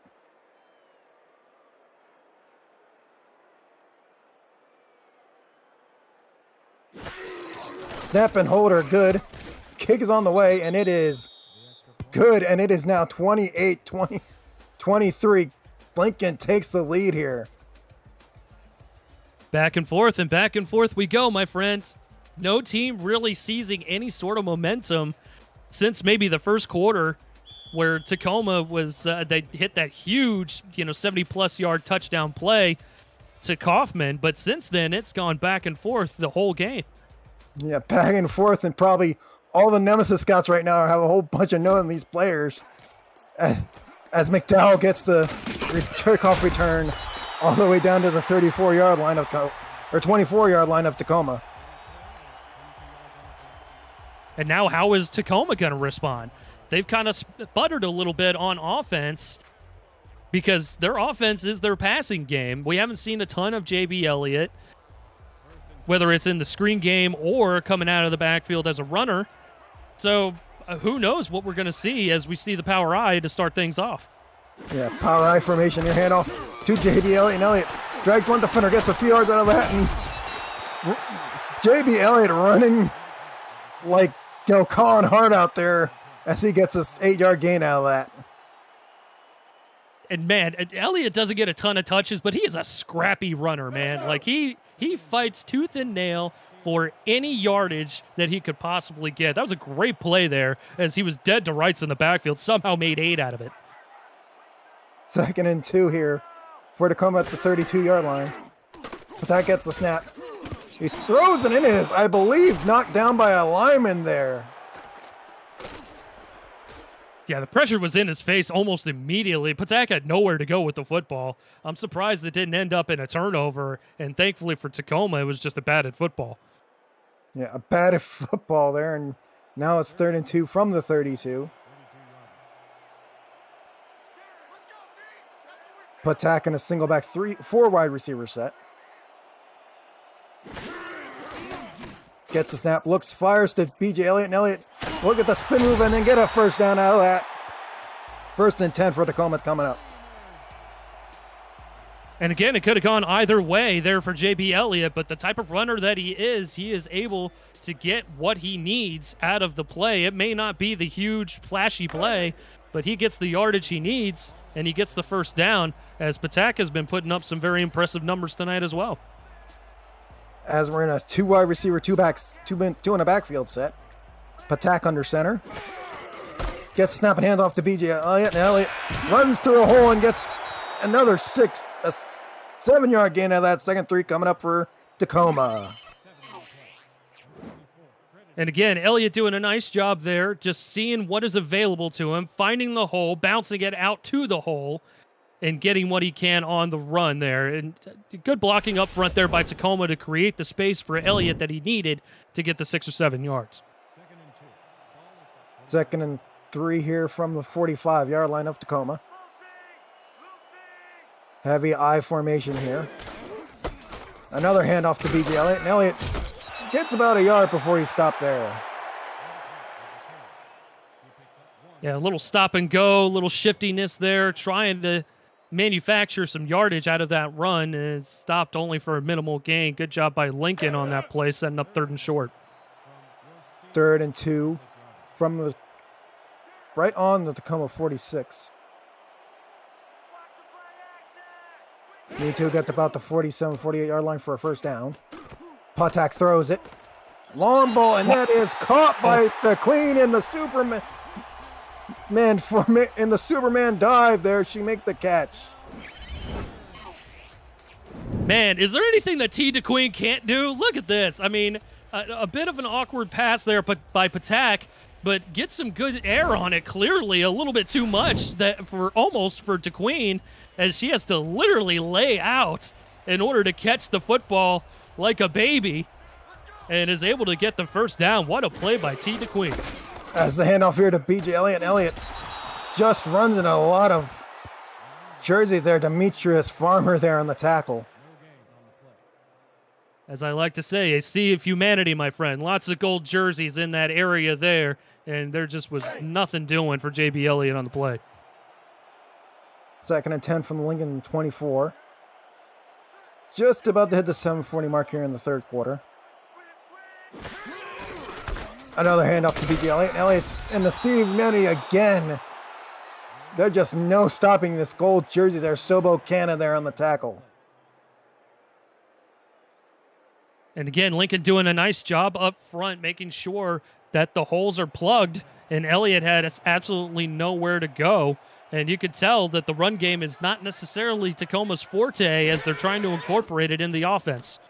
Snap and hold are good. Kick is on the way, and it is good, and it is now 28-23. Lincoln takes the lead here. Back and forth we go, my friends. No team really seizing any sort of momentum since maybe the first quarter, where Tacoma was, they hit that huge, 70-plus yard touchdown play to Kaufman. But since then, it's gone back and forth the whole game. Yeah, back and forth, and probably all the Nemesis scouts right now have a whole bunch of knowing these players. As McDowell gets the kickoff return all the way down to the 34-yard line of, or 24-yard line of Tacoma. And now how is Tacoma going to respond? They've kind of sputtered a little bit on offense because their offense is their passing game. We haven't seen a ton of J.B. Elliott, whether it's in the screen game or coming out of the backfield as a runner. So who knows what we're going to see as we see the power I to start things off. Yeah, power I formation. Your handoff to J.B. Elliott, and Elliott drags one defender, gets a few yards out of that, and J.B. Elliott running like Colin Hart out there as he gets an 8-yard gain out of that. And man, Elliott doesn't get a ton of touches, but he is a scrappy runner, man. Like he fights tooth and nail for any yardage that he could possibly get. That was a great play there as he was dead to rights in the backfield, somehow made 8 out of it. 2nd and 2 here for Tacoma at the 32-yard line. But that gets the snap. He throws it in, his, I believe, knocked down by a lineman there. Yeah, the pressure was in his face almost immediately. Patak had nowhere to go with the football. I'm surprised it didn't end up in a turnover, and thankfully for Tacoma, it was just a batted football. Yeah, a batted football there, and now it's 3rd and 2 from the 32. Patak in a single back 4 wide receiver set. Gets the snap, looks, fires to B.J. Elliott, and Elliott look at the spin move and then get a first down out of that. 1st and 10 for Tacoma coming up. And again, it could have gone either way there for J.B. Elliott, but the type of runner that he is able to get what he needs out of the play. It may not be the huge, flashy play, but he gets the yardage he needs, and he gets the first down, as Patak has been putting up some very impressive numbers tonight as well. As we're in a 2 wide receiver, 2 in a backfield set. Patak under center. Gets a snap and hands off to B.J. Elliott, and Elliott runs through a hole and gets another 7-yard gain out of that. 2nd 3 coming up for Tacoma. And again, Elliott doing a nice job there, just seeing what is available to him, finding the hole, bouncing it out to the hole, and getting what he can on the run there. And good blocking up front there by Tacoma to create the space for Elliott that he needed to get the 6 or 7 yards. 2nd and 3 here from the 45-yard line of Tacoma. Heavy I formation here. Another handoff to B.J. Elliott, and Elliott gets about a yard before he stopped there. Yeah, a little stop and go, a little shiftiness there, trying to manufacture some yardage out of that run, and it stopped only for a minimal gain. Good job by Lincoln on that play, setting up 3rd and short. 3rd and 2 from the right on the Tacoma 46. Need to get about the 47, 48-yard line for a first down. Patak throws it. Long ball, and that is caught by the Queen in the Superman. In the Superman dive there, she make the catch. Man, is there anything that T. DeQueen can't do? Look at this. I mean, a bit of an awkward pass there by Patak, but get some good air on it. Clearly, a little bit too much for DeQueen, as she has to literally lay out in order to catch the football like a baby, and is able to get the first down. What a play by T. DeQueen. As the handoff here to BJ Elliott. Elliott just runs in a lot of jerseys there. Demetrius Farmer there on the tackle. As I like to say, a sea of humanity, my friend. Lots of gold jerseys in that area there, and there just was nothing doing for JB Elliott on the play. 2nd and 10 from the Lincoln 24. Just about to hit the 7:40 mark here in the third quarter. Another handoff to BJ Elliott. Elliott's in the sea of humanity again. There's just no stopping this gold jersey there. Sobo Canna there on the tackle. And again, Lincoln doing a nice job up front, making sure that the holes are plugged, and Elliott had absolutely nowhere to go. And you could tell that the run game is not necessarily Tacoma's forte as they're trying to incorporate it in the offense.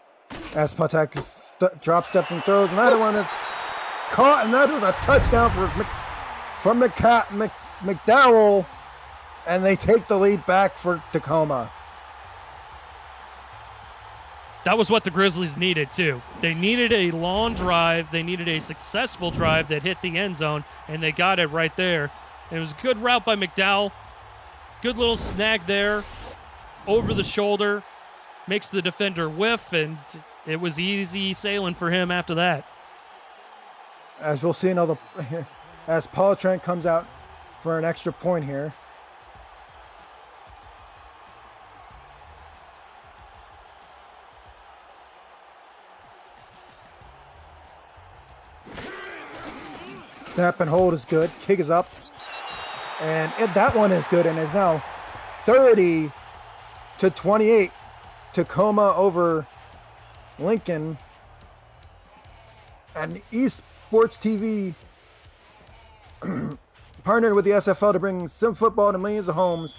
As Patak drop steps and throws, and that one is caught, and that is a touchdown for McDowell, and they take the lead back for Tacoma. That was what the Grizzlies needed, too. They needed a long drive. They needed a successful drive that hit the end zone, and they got it right there. And it was a good route by McDowell. Good little snag there. Over the shoulder. Makes the defender whiff, and it was easy sailing for him after that. As we'll see another, as Paul Trent comes out for an extra point here. Snap and hold is good. Kick is up. And that one is good and is now 30-28. Tacoma over Lincoln. And eSports TV partnered with the SFL to bring sim football to millions of homes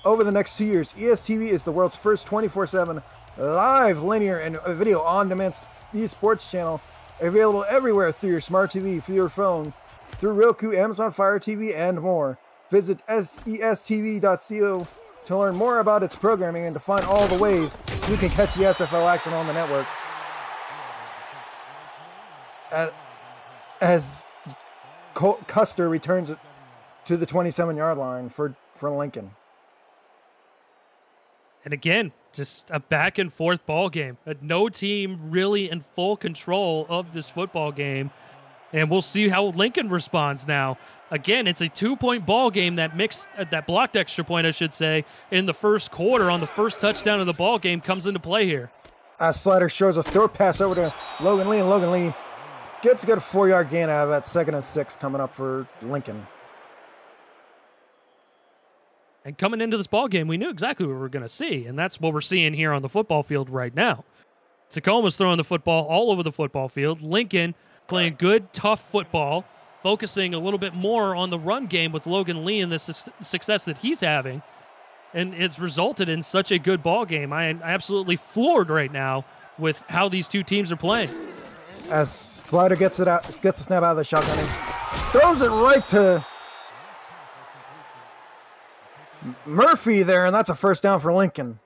over the next 2 years. ESTV is the world's first 24/7 live linear and video on-demand esports channel, available everywhere through your smart TV, through your phone, through Roku, Amazon Fire TV, and more. Visit sestv.co to learn more about its programming and to find all the ways you can catch the SFL action on the network. As Custer returns it to the 27-yard line for Lincoln. And again, just a back and forth ball game. No team really in full control of this football game. And we'll see how Lincoln responds now. Again, it's a 2-point ball game that blocked extra point, I should say, in the first quarter on the first touchdown of the ball game comes into play here. As Slider shows a throw pass over to Logan Lee, and Logan Lee gets a good 4-yard gain out of that. 2nd and 6 coming up for Lincoln. And coming into this ball game, we knew exactly what we were going to see, and that's what we're seeing here on the football field right now. Tacoma's throwing the football all over the football field. Lincoln playing good, tough football, focusing a little bit more on the run game with Logan Lee and the success that he's having. And it's resulted in such a good ball game. I am absolutely floored right now with how these two teams are playing. As Slider gets the snap out of the shotgun and throws it right to Murphy there, and that's a first down for Lincoln.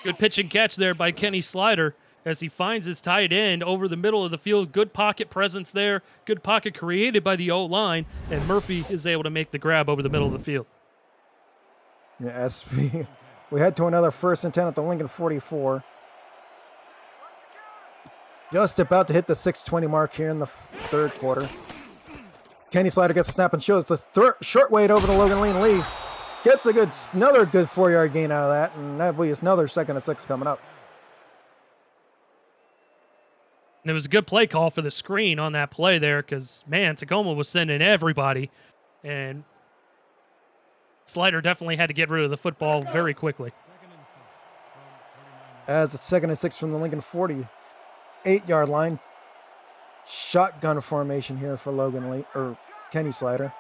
Good pitch and catch there by Kenny Slider as he finds his tight end over the middle of the field. Good pocket presence there. Good pocket created by the O-line, and Murphy is able to make the grab over the middle of the field. Yes, we head to another 1st and 10 at the Lincoln 44. Just about to hit the 6:20 mark here in the third quarter. Kenny Slider gets a snap and shows the short weight over to Logan Lee. Lee gets another good 4-yard gain out of that, and that will be another 2nd and 6 coming up. And it was a good play call for the screen on that play there because, man, Tacoma was sending everybody, and Slider definitely had to get rid of the football very quickly. As it's 2nd and 6 from the Lincoln 48-yard line. Shotgun formation here for Logan Lee, or Kenny Slider.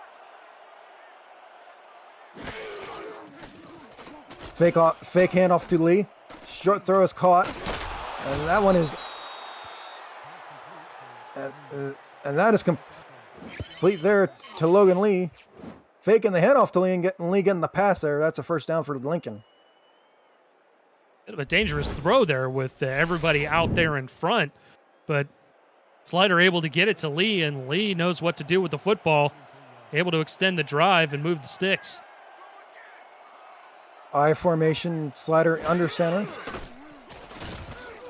Fake handoff to Lee. Short throw is caught. And that one is... And that is complete there to Logan Lee. Faking the handoff to Lee and getting the pass there. That's a first down for Lincoln. Bit of a dangerous throw there with everybody out there in front. But Slider able to get it to Lee, and Lee knows what to do with the football. Able to extend the drive and move the sticks. I formation, Slider under center.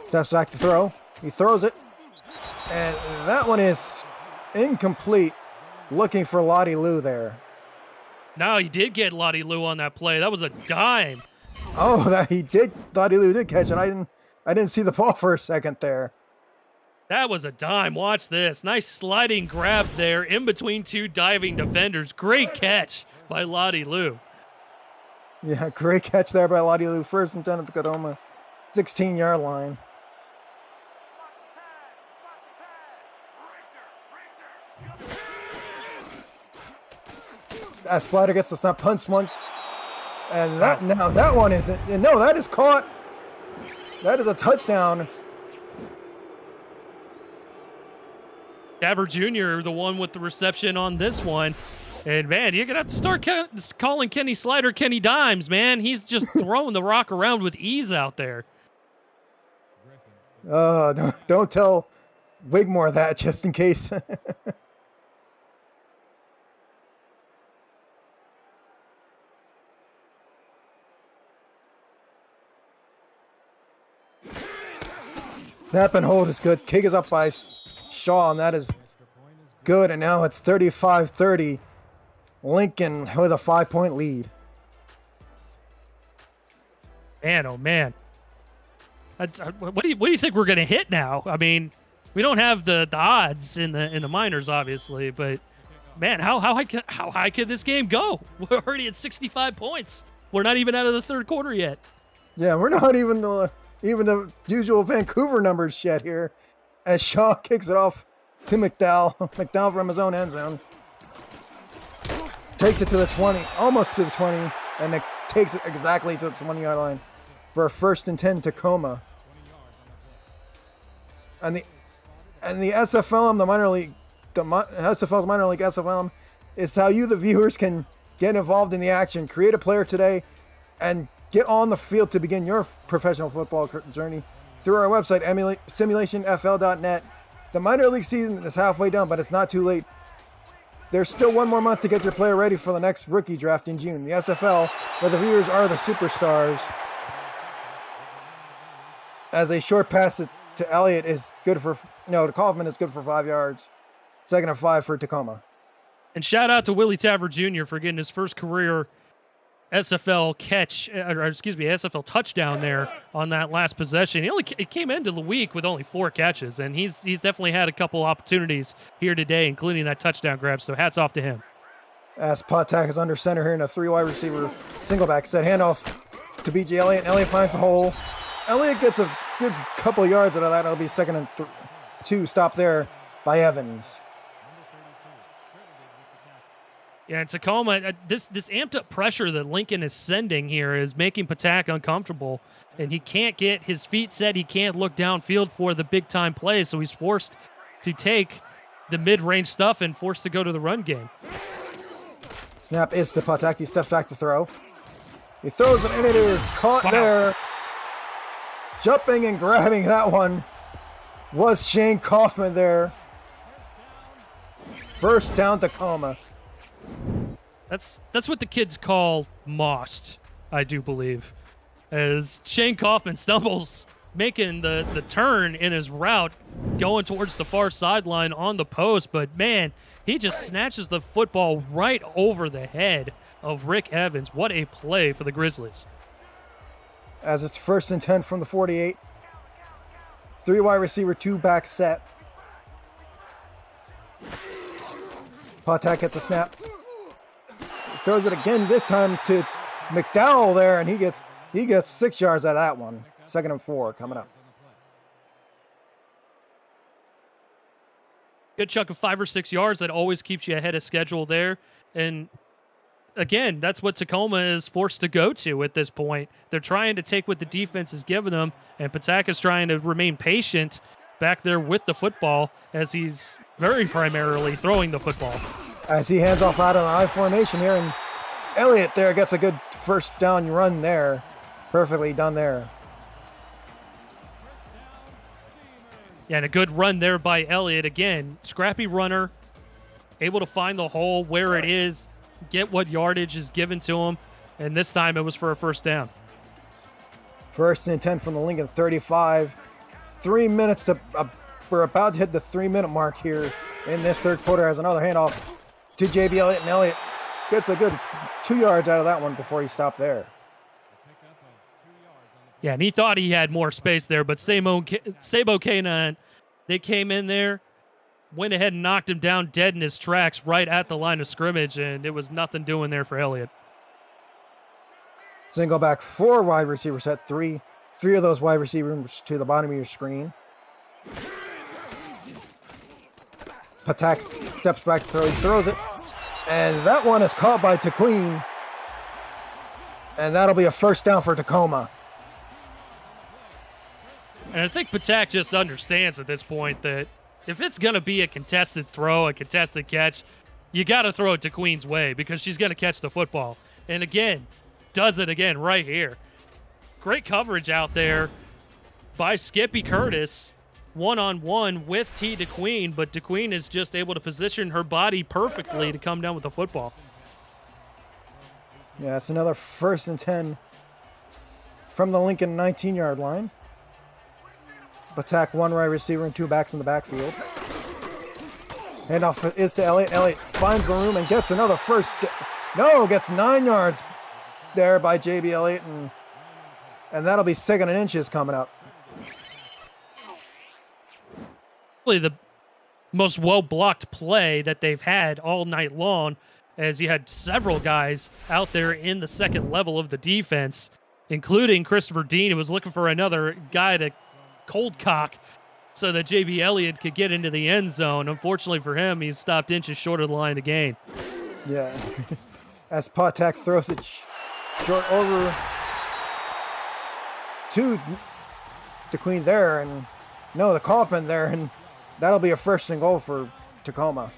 Steps back to throw. He throws it. And that one is incomplete. Looking for Lottie Lou there. No, he did get Lottie Lou on that play. That was a dime. Oh, that he did. Lottie Lou did catch it. I didn't see the ball for a second there. That was a dime. Watch this. Nice sliding grab there in between two diving defenders. Great catch by Lottie Lou. Yeah, great catch there by Lottie Lou. First and 10 at the Tacoma 16-yard line. That Slider gets the snap, punts once. And that one isn't. No, that is caught. That is a touchdown. Dabber Jr., the one with the reception on this one. And, man, you're going to have to start calling Kenny Slider Kenny Dimes, man. He's just throwing the rock around with ease out there. Don't tell Wigmore that, just in case. Snap and hold is good. Kick is up by Shaw, and that is good. And now it's 35-30. Lincoln with a 5-point lead. Man, oh man. What do you think we're gonna hit now? I mean, we don't have the odds in the minors, obviously, but man, how high could this game go? We're already at 65 points. We're not even out of the third quarter yet. Yeah, we're not even the usual Vancouver numbers yet here. As Shaw kicks it off to McDowell. McDowell from his own end zone. Takes it to the 20, almost to the 20, and it takes it exactly to the 20-yard line for a 1st and 10 Tacoma. And the SFLm, the minor league, SFL's minor league SFLm, is how you, the viewers, can get involved in the action. Create a player today and get on the field to begin your professional football journey through our website, simulationfl.net. The minor league season is halfway done, but it's not too late. There's still one more month to get your player ready for the next rookie draft in June. The SFL, where the viewers are the superstars. As a short pass to Elliott is good for, to Kaufman is good for 5 yards. 2nd and 5 for Tacoma. And shout out to Willie Taver Jr. for getting his first career SFL SFL touchdown there on that last possession. He came into the week with only 4 catches, and he's definitely had a couple opportunities here today, including that touchdown grab. So hats off to him. As Patak is under center here in a 3-wide receiver single back set handoff to BJ Elliott. And Elliott finds the hole. Elliott gets a good couple yards out of that. It'll be 2nd and 2. Stop there by Evans. Yeah, in Tacoma, this amped up pressure that Lincoln is sending here is making Patak uncomfortable, and he can't get his feet set. He can't look downfield for the big-time plays, so he's forced to take the mid-range stuff and forced to go to the run game. Snap is to Patak. He steps back to throw. He throws it, and it is caught there. Jumping and grabbing that one was Shane Kaufman there. 1st down Tacoma. That's what the kids call mossed, I do believe. As Shane Kaufman stumbles, making the turn in his route, going towards the far sideline on the post, but man, he just snatches the football right over the head of Rick Evans. What a play for the Grizzlies. As it's 1st and 10 from the 48. 3-wide receiver, 2-back set. Patak at the snap. Throws it again, this time to McDowell there, and he gets 6 yards out of that one. 2nd and 4 coming up. Good chunk of 5 or 6 yards that always keeps you ahead of schedule there. And again, that's what Tacoma is forced to go to at this point. They're trying to take what the defense is giving them, and Patak is trying to remain patient back there with the football as he's very primarily throwing the football. As he hands off out of the I formation here, and Elliott there gets a good first down run there. Perfectly done there. Yeah, and a good run there by Elliott. Again, scrappy runner, able to find the hole where it is, get what yardage is given to him, and this time it was for a first down. 1st and 10 from the Lincoln 35. 3 minutes to, we're about to hit the 3-minute mark here in this third quarter as another handoff to JB Elliott, and Elliott gets a good 2 yards out of that one before he stopped there. Yeah, and he thought he had more space there, but Sabo K9, they came in there, went ahead and knocked him down dead in his tracks right at the line of scrimmage, and it was nothing doing there for Elliott. Single back 4 wide receiver set, three of those wide receivers to the bottom of your screen. Patak steps back to throw, he throws it, and that one is caught by Tequeen, and that'll be a first down for Tacoma. And I think Patak just understands at this point that if it's going to be a contested throw, a contested catch, you got to throw it to Queen's way because she's going to catch the football. And again, does it again right here. Great coverage out there by Skippy Curtis, one-on-one with T. DeQueen, but DeQueen is just able to position her body perfectly to come down with the football. Yeah, it's another 1st and 10 from the Lincoln 19-yard line. Patak, 1 wide receiver and 2 backs in the backfield. Handoff is to Elliott. Elliott finds the room and gets another gets 9 yards there by JB Elliott, and that'll be 2nd and inches coming up. Really the most well-blocked play that they've had all night long, as you had several guys out there in the second level of the defense, including Christopher Dean, who was looking for another guy to cold cock so that JB Elliott could get into the end zone. Unfortunately for him, he's stopped inches short of the line of the gain. Yeah. As Patak throws it short over to Queen there, and the Kaufman there, and that'll be a 1st and goal for Tacoma.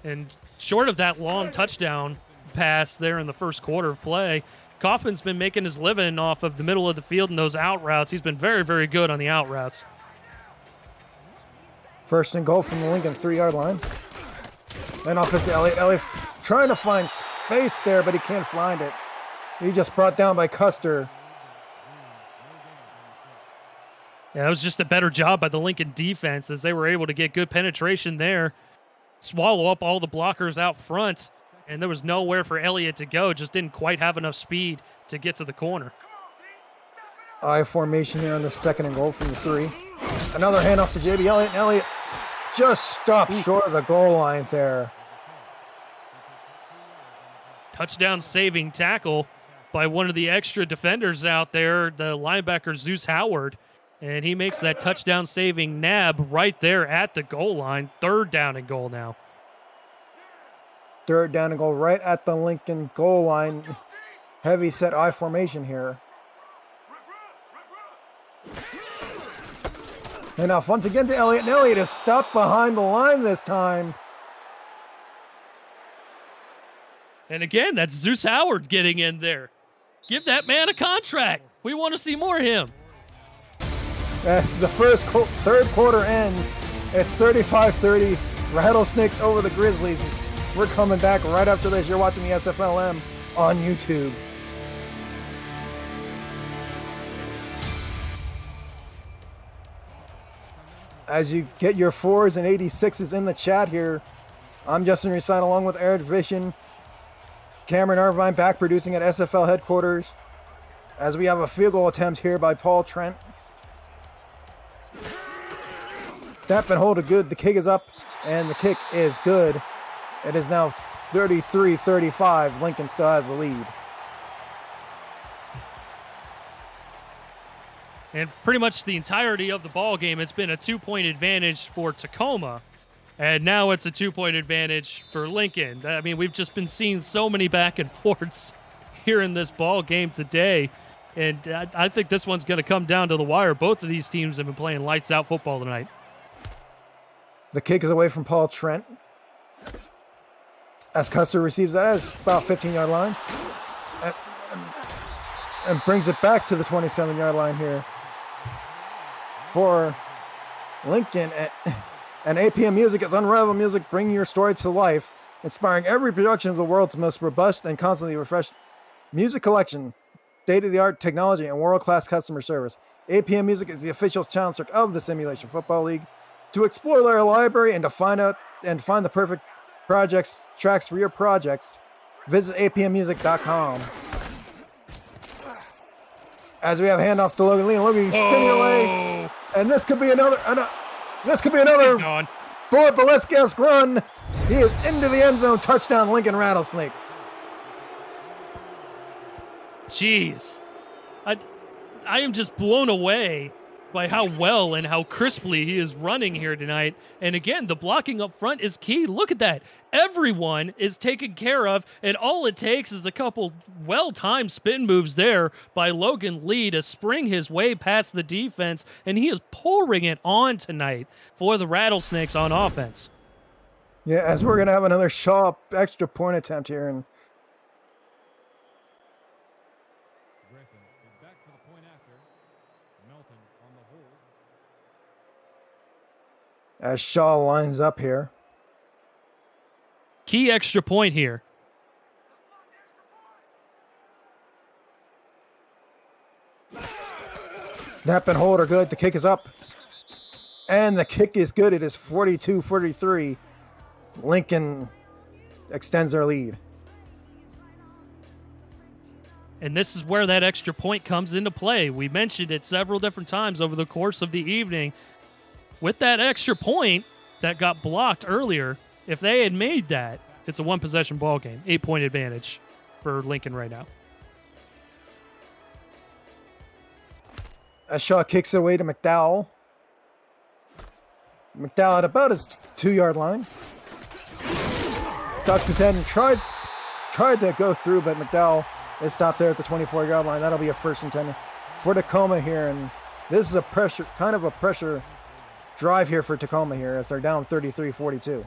And short of that long touchdown pass there in the first quarter of play, Kaufman's been making his living off of the middle of the field and those out routes. He's been very, very good on the out routes. 1st and goal from the Lincoln 3-yard line. And off to Elliott. Elliott trying to find space there, but he can't find it. He just brought down by Custer. Yeah, that was just a better job by the Lincoln defense as they were able to get good penetration there, swallow up all the blockers out front, and there was nowhere for Elliott to go. Just didn't quite have enough speed to get to the corner. I formation here on the 2nd and goal from the 3. Another handoff to JB Elliott, and Elliott just stopped short of the goal line there. Touchdown saving tackle by one of the extra defenders out there, the linebacker Zeus Howard, and he makes that touchdown saving nab right there at the goal line. 3rd down and goal now. 3rd down and goal right at the Lincoln goal line. Heavy set I formation here. And off once again to Elliott, and Elliott is stopped behind the line this time. And again, that's Zeus Howard getting in there. Give that man a contract. We want to see more of him. As the third quarter ends, it's 35-30. Rattlesnakes over the Grizzlies. We're coming back right after this. You're watching the SFLm on YouTube. As you get your 4s and 86s in the chat here, I'm Justin Resign along with Eric Vision, Cameron Irvine back producing at SFL headquarters, as we have a field goal attempt here by Paul Trent. Snap and hold it good. The kick is up, and the kick is good. It is now 33-35. Lincoln still has the lead. And pretty much the entirety of the ball game, it's been a 2-point advantage for Tacoma. And now it's a 2-point advantage for Lincoln. I mean, we've just been seeing so many back and forths here in this ball game today. And I think this one's going to come down to the wire. Both of these teams have been playing lights out football tonight. The kick is away from Paul Trent. As Custer receives that as about 15-yard line. And brings it back to the 27-yard line here for Lincoln. And APM Music is unrivaled music, bringing your story to life, inspiring every production of the world's most robust and constantly refreshed music collection, state-of-the-art technology, and world-class customer service. APM Music is the official soundtrack of the Simulation Football League. To explore their library and to find the perfect tracks for your projects, visit apmmusic.com. As we have a handoff to Logan Lee, and Logan spinning away, and this could be another Ford Valesquez run. He is into the end zone. Touchdown, Lincoln Rattlesnakes. Jeez. I am just blown away by how well and how crisply he is running here tonight. And again, the blocking up front is key. Look at that. Everyone is taken care of, and all it takes is a couple well-timed spin moves there by Logan Lee to spring his way past the defense, and he is pouring it on tonight for the Rattlesnakes on offense. Yeah, as we're going to have another Shaw extra point attempt here. And as Shaw lines up here. Key extra point here. Snap and hold are good. The kick is up. And the kick is good. It is 42-43. Lincoln extends their lead. And this is where that extra point comes into play. We mentioned it several different times over the course of the evening. With that extra point that got blocked earlier, if they had made that, it's a one-possession ball game. 8-point advantage for Lincoln right now. As Shaw kicks it away to McDowell. McDowell at about his 2-yard line. Ducks his head and tried to go through, but McDowell is stopped there at the 24-yard line. That'll be a 1st and 10 for Tacoma here. And this is a pressure drive here for Tacoma here as they're down 33-42.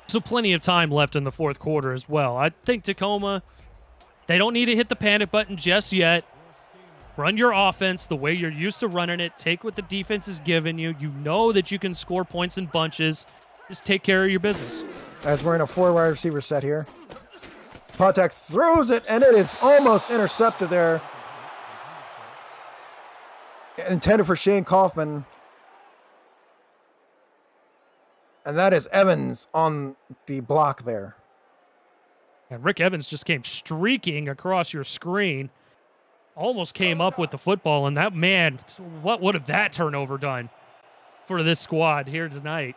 So plenty of time left in the fourth quarter as well. I think Tacoma, they don't need to hit the panic button just yet. Run your offense the way you're used to running it. Take what the defense is giving you. You know that you can score points in bunches. Just take care of your business. As we're in a 4-wide receiver set here. Potak throws it, and it is almost intercepted there. Intended for Shane Kaufman. And that is Evans on the block there. And Rick Evans just came streaking across your screen. Almost came up with the football, and that, man, what would have that turnover done for this squad here tonight?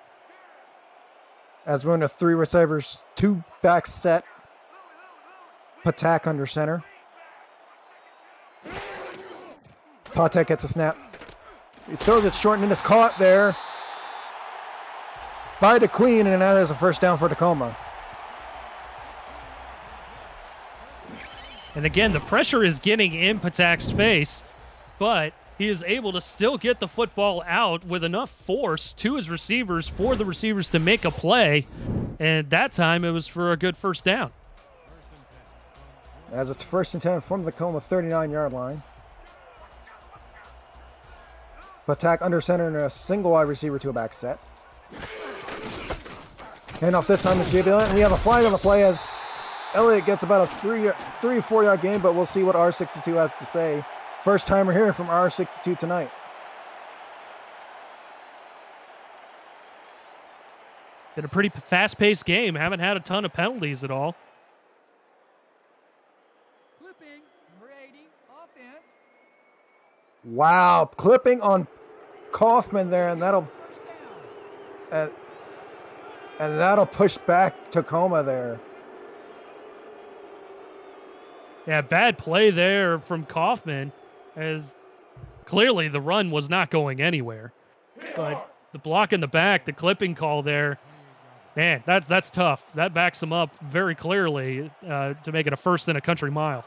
As we're in a 3 receivers, 2 back set. Patak under center. Patek gets a snap. He throws it short and it's caught there by the Queen, and that is a 1st down for Tacoma. And again, the pressure is getting in Patak's face, but he is able to still get the football out with enough force to his receivers for the receivers to make a play. And that time it was for a good 1st down. As it's 1st and 10 from the Tacoma 39-yard line. Patak under center and a single wide receiver to a back set. Handoff this time is JB Elliott, and we have a flag on the play as Elliott gets about a 3-4 yard gain, but we'll see what R62 has to say. First time we're hearing from R62 tonight. Been a pretty fast-paced game. Haven't had a ton of penalties at all. Clipping, number 80, offense. Wow, clipping on Kaufman there, and that'll push back Tacoma there. Yeah, bad play there from Kaufman, as clearly the run was not going anywhere. But the block in the back, the clipping call there, man, that's tough. That backs him up very clearly to make it a first and a country mile.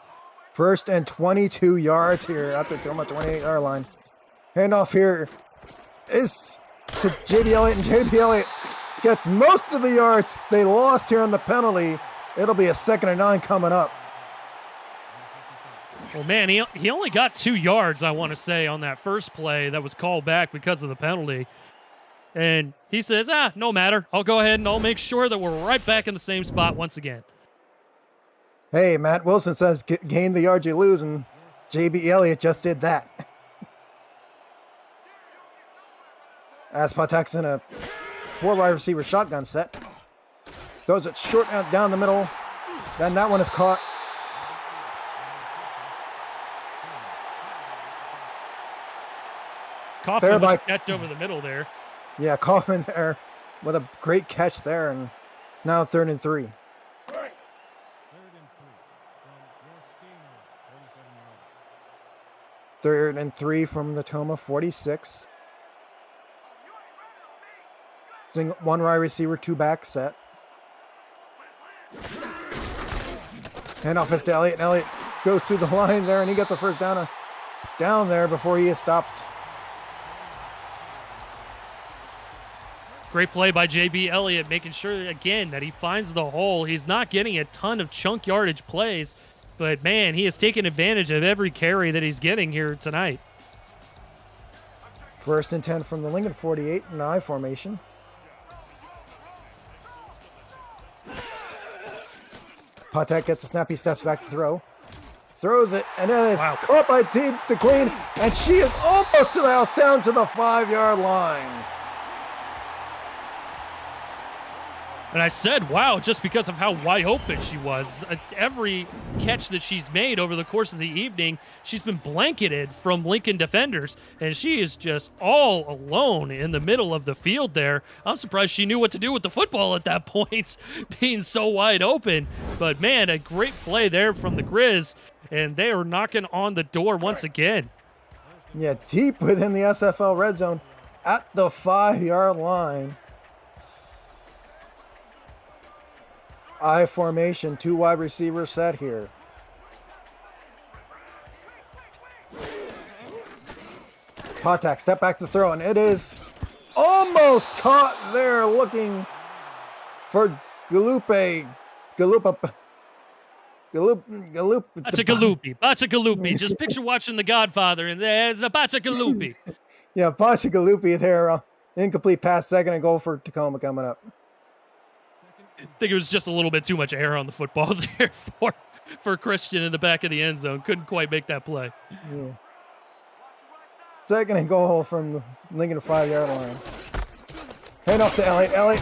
First and 22 yards here at the Tacoma 28-yard line. Handoff here is to JB Elliott, and JB Elliott gets most of the yards. They lost here on the penalty. It'll be a 2nd and 9 coming up. Well, man, he only got 2 yards, I want to say, on that first play that was called back because of the penalty. And he says, no matter. I'll go ahead and I'll make sure that we're right back in the same spot once again. Hey, Matt Wilson says gain the yards you lose, and JB Elliott just did that. As Patek's in a 4 wide receiver shotgun set. Throws it short down the middle. Then that one is caught. Kaufman with a catch over the middle there. Yeah, Kaufman there with a great catch there, and now 3rd and 3. 3rd and 3 from the Tacoma 46. One wide receiver, 2 back set. Handoff is to Elliott, and Elliott goes through the line there, and he gets a first down there before he is stopped. Great play by JB Elliott, making sure, again, that he finds the hole. He's not getting a ton of chunk yardage plays, but, man, he has taken advantage of every carry that he's getting here tonight. 1st and 10 from the Lincoln 48 in I formation. Patek gets a snap, he steps back to throw. Throws it, and it is caught by DeQueen, and she is almost to the house, down to the 5-yard line. And I said, wow, just because of how wide open she was. Every catch that she's made over the course of the evening, she's been blanketed from Lincoln defenders, and she is just all alone in the middle of the field there. I'm surprised she knew what to do with the football at that point, being so wide open. But, man, a great play there from the Grizz, and they are knocking on the door once again. Yeah, deep within the SFL red zone at the 5-yard line. I formation, 2 wide receivers set here. Patek, step back to throw, and it is almost caught there, looking for Galupe. Bacigalupi. Just picture watching The Godfather, and there's a Bacigalupi. Yeah, Bacigalupi there. Incomplete pass, 2nd and goal for Tacoma coming up. I think it was just a little bit too much air on the football there for Christian in the back of the end zone. Couldn't quite make that play. Yeah. 2nd and goal from the Lincoln 5-yard line. Hand off to Elliott. Elliott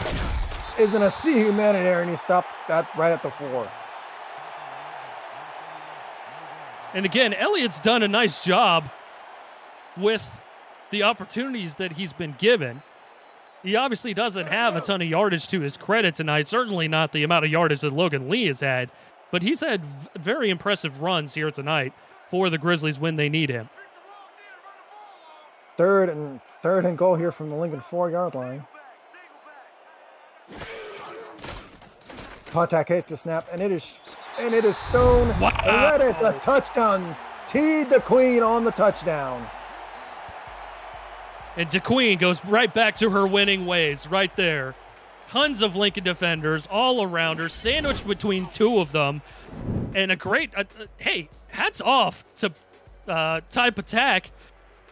is in a sea humanitarian, and he stopped that right at the 4. And again, Elliott's done a nice job with the opportunities that he's been given. He obviously doesn't have a ton of yardage to his credit tonight, certainly not the amount of yardage that Logan Lee has had, but he's had very impressive runs here tonight for the Grizzlies when they need him. 3rd and goal here from the Lincoln 4-yard line. Patek hits the snap, and it is thrown. Wow. And that is a touchdown. T. DeQueen on the touchdown. And DeQueen goes right back to her winning ways right there. Tons of Lincoln defenders all around her, sandwiched between 2 of them. And a great, hey, hats off to Ty Patek,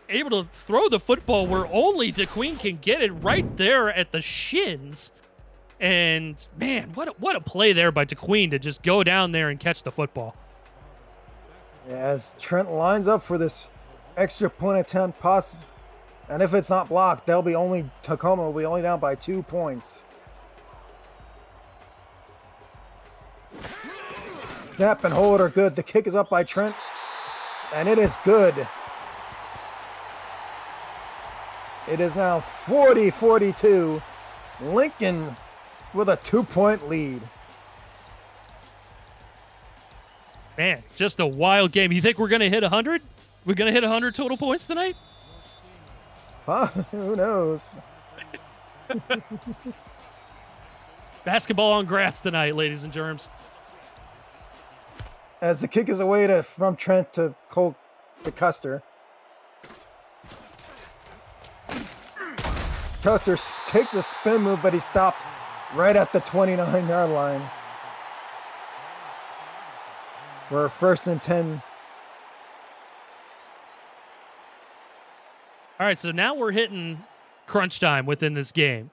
able to throw the football where only DeQueen can get it right there at the shins. And, man, what a play there by DeQueen to just go down there and catch the football. Yeah, as Trent lines up for this extra point attempt pass. And if it's not blocked, Tacoma will be only down by 2 points. Snap and hold are good. The kick is up by Trent, and it is good. It is now 40-42. Lincoln with a 2-point lead. Man, just a wild game. You think we're going to hit 100? We're going to hit 100 total points tonight? Huh? Who knows? Basketball on grass tonight, ladies and germs. As the kick is away from Trent to Cole to Custer. Custer takes a spin move, but he stopped right at the 29-yard line. We're 1st and 10. All right, so now we're hitting crunch time within this game.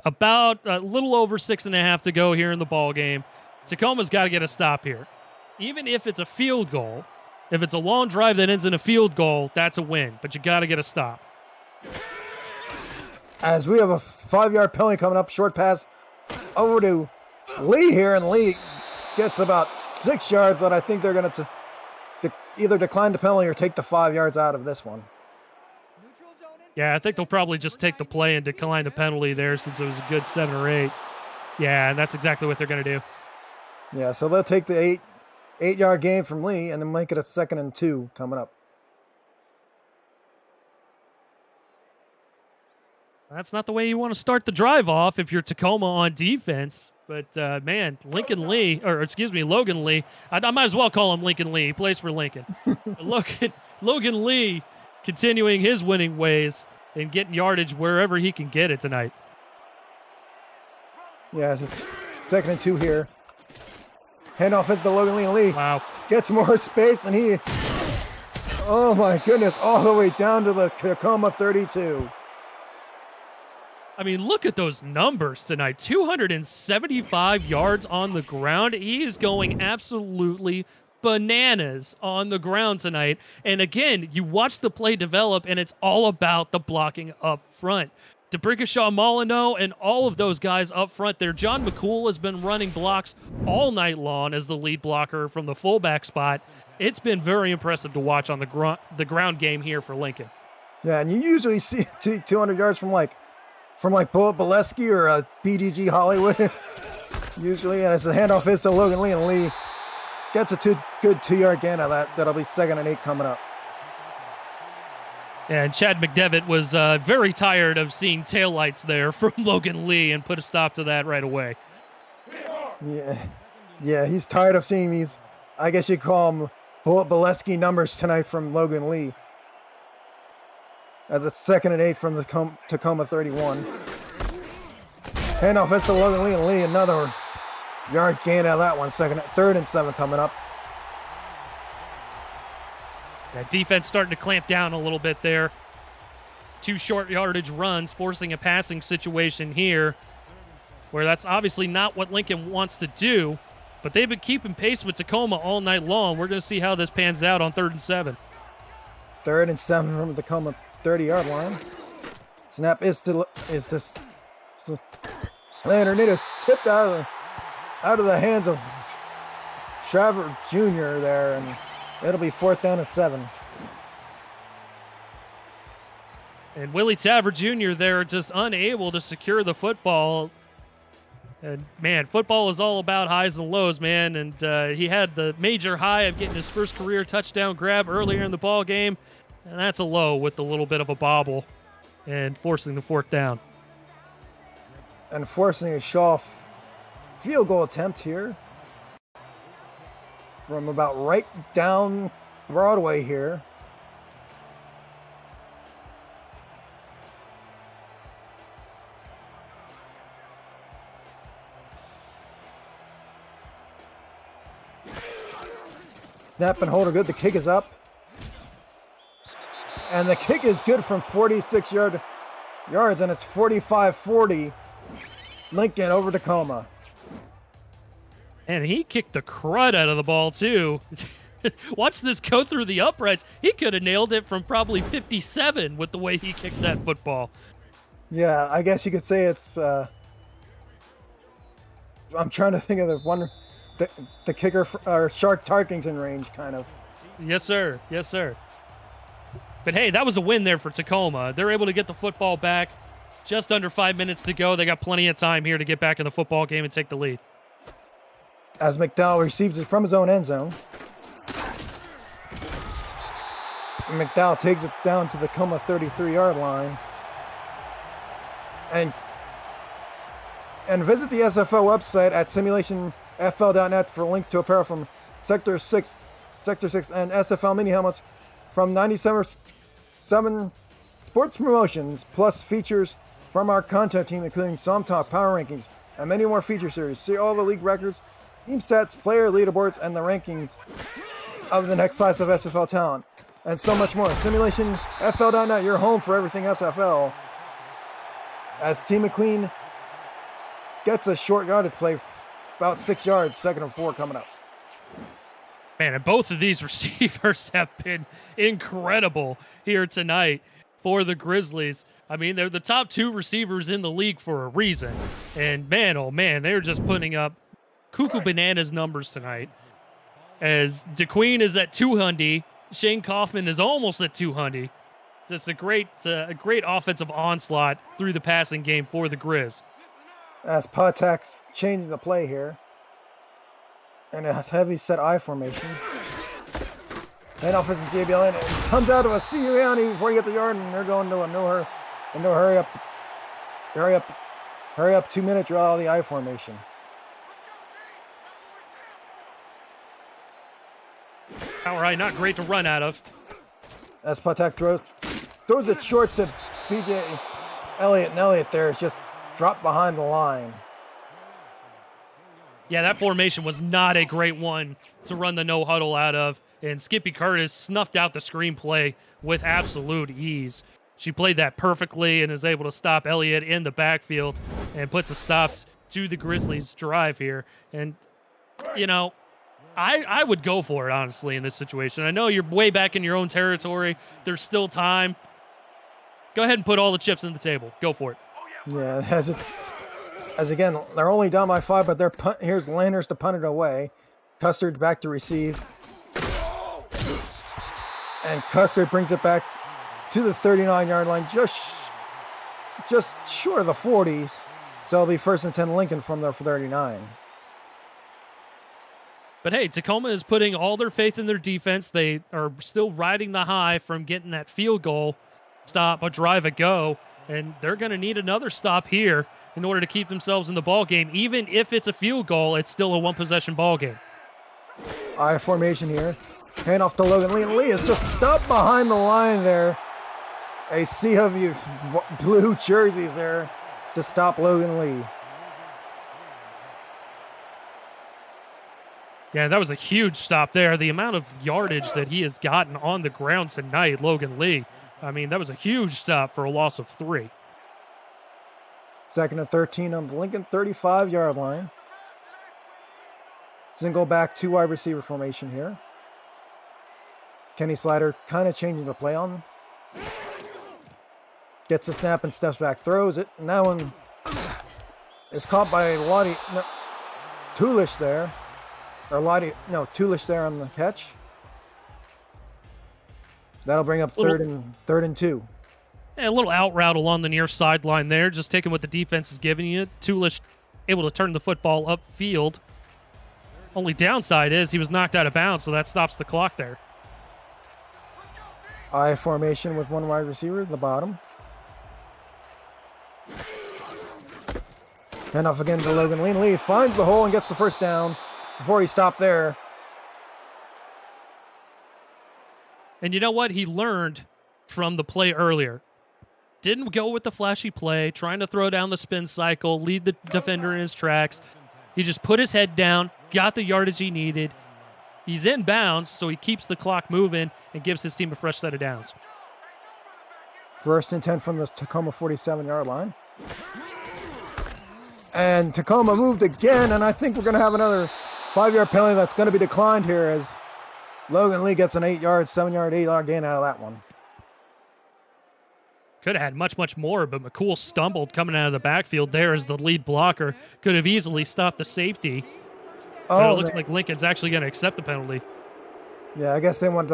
About a little over 6.5 to go here in the ball game. Tacoma's got to get a stop here. Even if it's a field goal, if it's a long drive that ends in a field goal, that's a win. But you got to get a stop. As we have a 5-yard penalty coming up, short pass over to Lee here, and Lee gets about 6 yards, but I think they're going to either decline the penalty or take the 5 yards out of this one. Yeah, I think they'll probably just take the play and decline the penalty there since it was a good 7 or 8. Yeah, and that's exactly what they're going to do. Yeah, so they'll take the 8-yard gain from Lee and then make it a 2nd and 2 coming up. That's not the way you want to start the drive off if you're Tacoma on defense. But, man, Logan Lee, I might as well call him Lincoln Lee. He plays for Lincoln. Logan Lee continuing his winning ways and getting yardage wherever he can get it tonight. Yeah, it's 2nd and 2 here. Handoff is to Logan Lee. Lee gets more space, and he, oh my goodness, all the way down to the Tacoma 32. I mean, look at those numbers tonight. 275 yards on the ground. He is going absolutely bananas on the ground tonight. And again, you watch the play develop, and it's all about the blocking up front. DeBrickashaw, Molyneux, and all of those guys up front there. John McCool has been running blocks all night long as the lead blocker from the fullback spot. It's been very impressive to watch on the ground game here for Lincoln. Yeah, and you usually see 200 yards from Bullet Bolesky or BDG Hollywood. Usually, and as the handoff is to Logan Lee, and Lee gets a good 2-yard gain out of that. That'll be 2nd and 8 coming up. And Chad McDevitt was very tired of seeing taillights there from Logan Lee and put a stop to that right away. Yeah, he's tired of seeing these, I guess you call them Bullet Bolesky numbers tonight from Logan Lee. As it's 2nd and 8 from the Tacoma 31. Handoff is to Logan Lee, and Lee another yard gain out of that one. 3rd and 7 coming up. That defense starting to clamp down a little bit there. 2 short yardage runs, forcing a passing situation here, where that's obviously not what Lincoln wants to do, but they've been keeping pace with Tacoma all night long. We're going to see how this pans out on 3rd and 7. 3rd and 7 from the Tacoma 30-yard line. Snap is to Leonard Nittis, tipped out of the hands of Shriver Jr. there, and it'll be 4th down and 7. And Willie Taver Jr. there just unable to secure the football. And, man, football is all about highs and lows, man. And he had the major high of getting his first career touchdown grab earlier in the ball game. And that's a low with a little bit of a bobble and forcing the 4th down. And forcing a Shaw field goal attempt here. From about right down Broadway here. Snap and hold are good. The kick is up. And the kick is good from 46 yards, and it's 45-40. Lincoln over Tacoma. And he kicked the crud out of the ball, too. Watch this go through the uprights. He could have nailed it from probably 57 with the way he kicked that football. Yeah, I guess you could say it's... I'm trying to think of the kicker, or Shark Tarkington range, kind of. Yes, sir. Yes, sir. But, hey, that was a win there for Tacoma. They're able to get the football back. Just under 5 minutes to go. They got plenty of time here to get back in the football game and take the lead. As McDowell receives it from his own end zone. McDowell takes it down to the Tacoma 33-yard line. And And visit the SFL website at simulationfl.net for links to apparel from Sector 6 and SFL mini helmets from 97 sports promotions, plus features from our content team, including some top power rankings and many more feature series. See all the league records, team stats, player leaderboards, and the rankings of the next class of SFL talent, and so much more. Simulationfl.net, your home for everything SFL. As Team McQueen gets a short yardage play, about 6 yards, 2nd and 4 coming up. Man, and both of these receivers have been incredible here tonight for the Grizzlies. I mean, they're the top 2 receivers in the league for a reason. And man, oh man, they're just putting up cuckoo bananas numbers tonight. As DeQueen is at 200, Shane Kaufman is almost at 200. Just a great offensive onslaught through the passing game for the Grizz. As Patak's changing the play here. And a heavy set I formation. And offensive JBL in. Comes out of a Siouani before you get the yard, and they're going to a no hurry up 2-minute draw, the I formation. All right, not great to run out of. As Patak throws it short to BJ Elliott, and Elliott there is just dropped behind the line. Yeah, that formation was not a great one to run the no huddle out of, and Skippy Curtis snuffed out the screenplay with absolute ease. She played that perfectly and is able to stop Elliott in the backfield and puts a stop to the Grizzlies' drive here. And, you know, I would go for it, honestly, in this situation. I know you're way back in your own territory. There's still time. Go ahead and put all the chips on the table. Go for it. Yeah, as again, they're only down by 5, but here's Landers to punt it away. Custard back to receive. And Custard brings it back to the 39-yard line, just short of the 40s. So it'll be 1st and 10 Lincoln from their 39. But hey, Tacoma is putting all their faith in their defense. They are still riding the high from getting that field goal stop, a drive, a go, and they're going to need another stop here in order to keep themselves in the ball game. Even if it's a field goal, it's still a one-possession ball game. I formation here. Hand off to Logan Lee. Lee is just stuck behind the line there. A sea of you blue jerseys there to stop Logan Lee. Yeah, that was a huge stop there. The amount of yardage that he has gotten on the ground tonight, Logan Lee, I mean, that was a huge stop for a loss of 3. 2nd and 13 on the Lincoln 35-yard line. Single back, 2 wide receiver formation here. Kenny Slider kind of changing the play on. Gets the snap and steps back, throws it. And that one is caught by Tulish there. Tulish there on the catch. That'll bring up third and 2. Yeah, a little out route along the near sideline there, just taking what the defense is giving you. Tulish able to turn the football upfield. Only downside is he was knocked out of bounds, so that stops the clock there. I formation with 1 wide receiver at the bottom. Hand off again to Logan Lee. Lee finds the hole and gets the 1st down before he stopped there. And you know what? He learned from the play earlier. Didn't go with the flashy play, trying to throw down the spin cycle, lead the defender in his tracks. He just put his head down, got the yardage he needed. He's in bounds, so he keeps the clock moving and gives his team a fresh set of downs. 1st and 10 from the Tacoma 47-yard line. And Tacoma moved again, and I think we're going to have another 5-yard penalty that's going to be declined here as Logan Lee gets an 8-yard, 8-yard gain out of that one. Could have had much, much more, but McCool stumbled coming out of the backfield there as the lead blocker. Could have easily stopped the safety. But it looks like Lincoln's actually going to accept the penalty. Yeah, I guess they want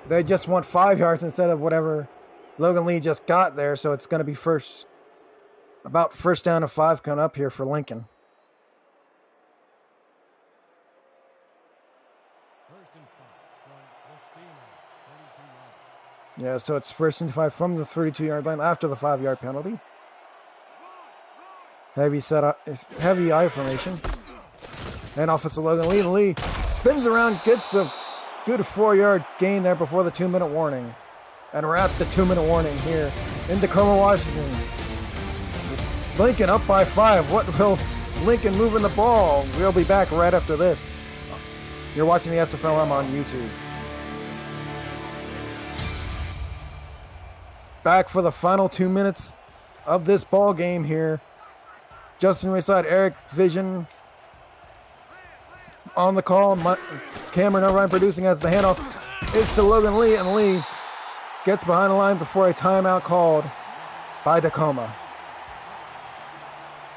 they just want 5 yards instead of whatever Logan Lee just got there, so it's going to be about 1st down and 5 coming up here for Lincoln. Yeah, so it's 1st and 5 from the 32-yard line after the 5-yard penalty. Heavy I formation. And offensive Logan Lee. Lee spins around, gets a good 4-yard gain there before the 2-minute warning. And we're at the 2-minute warning here in Tacoma, Washington. Lincoln up by 5. What will Lincoln moving the ball? We'll be back right after this. You're watching the SFLm on YouTube. Back for the final 2 minutes of this ball game here. Justin Wayside, Eric Vision on the call. Cameron O'Ryan producing as the handoff is to Logan Lee, and Lee gets behind the line before a timeout called by Tacoma.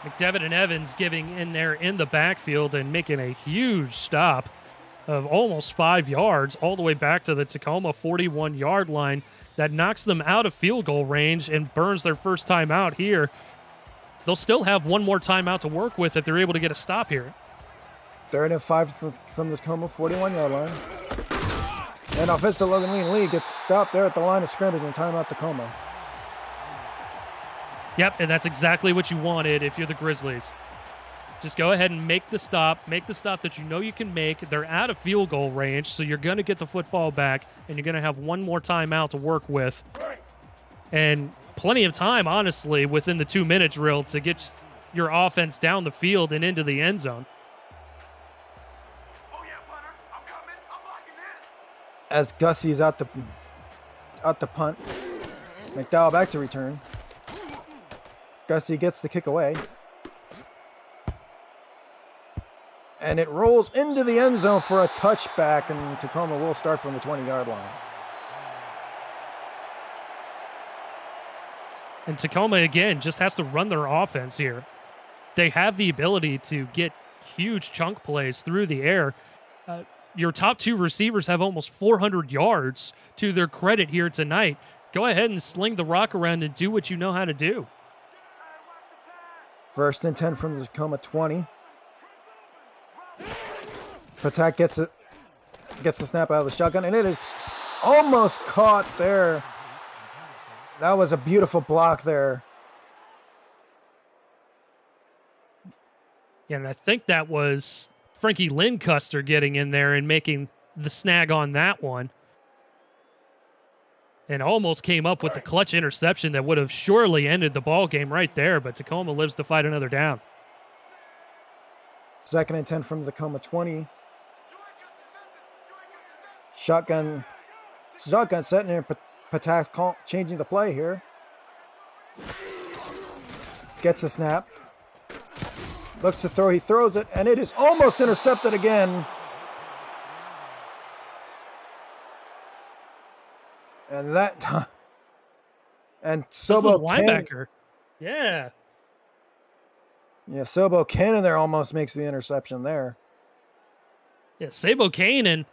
McDevitt and Evans giving in there in the backfield and making a huge stop of almost 5 yards all the way back to the Tacoma 41-yard line. That knocks them out of field goal range and burns their first timeout here. They'll still have one more timeout to work with if they're able to get a stop here. 3rd and 5 from the Tacoma 41-yard line. And offensive Logan Lee, and Lee gets stopped there at the line of scrimmage and timeout Tacoma. Yep, and that's exactly what you wanted if you're the Grizzlies. Just go ahead and make the stop that you know you can make. They're out of field goal range, so you're going to get the football back, and you're going to have one more timeout to work with. And plenty of time, honestly, within the 2-minute drill to get your offense down the field and into the end zone. As Gussie's out the punt. McDowell back to return. Gussie gets the kick away. And it rolls into the end zone for a touchback, and Tacoma will start from the 20-yard line. And Tacoma, again, just has to run their offense here. They have the ability to get huge chunk plays through the air. Your top 2 receivers have almost 400 yards to their credit here tonight. Go ahead and sling the rock around and do what you know how to do. 1st and 10 from the Tacoma 20. Patak gets the snap out of the shotgun, and it is almost caught there. That was a beautiful block there. Yeah, and I think that was Frankie Lincuster getting in there and making the snag on that one. And almost came up with the clutch interception that would have surely ended the ball game right there, but Tacoma lives to fight another down. 2nd and 10 from the Tacoma 20. Shotgun setting here. Patak changing the play here. Gets a snap. Looks to throw. He throws it, and it is almost intercepted again. And that time. And Sobo linebacker. Yeah. Yeah, Sobo Cannon there almost makes the interception there. Yeah, Sabo Kanan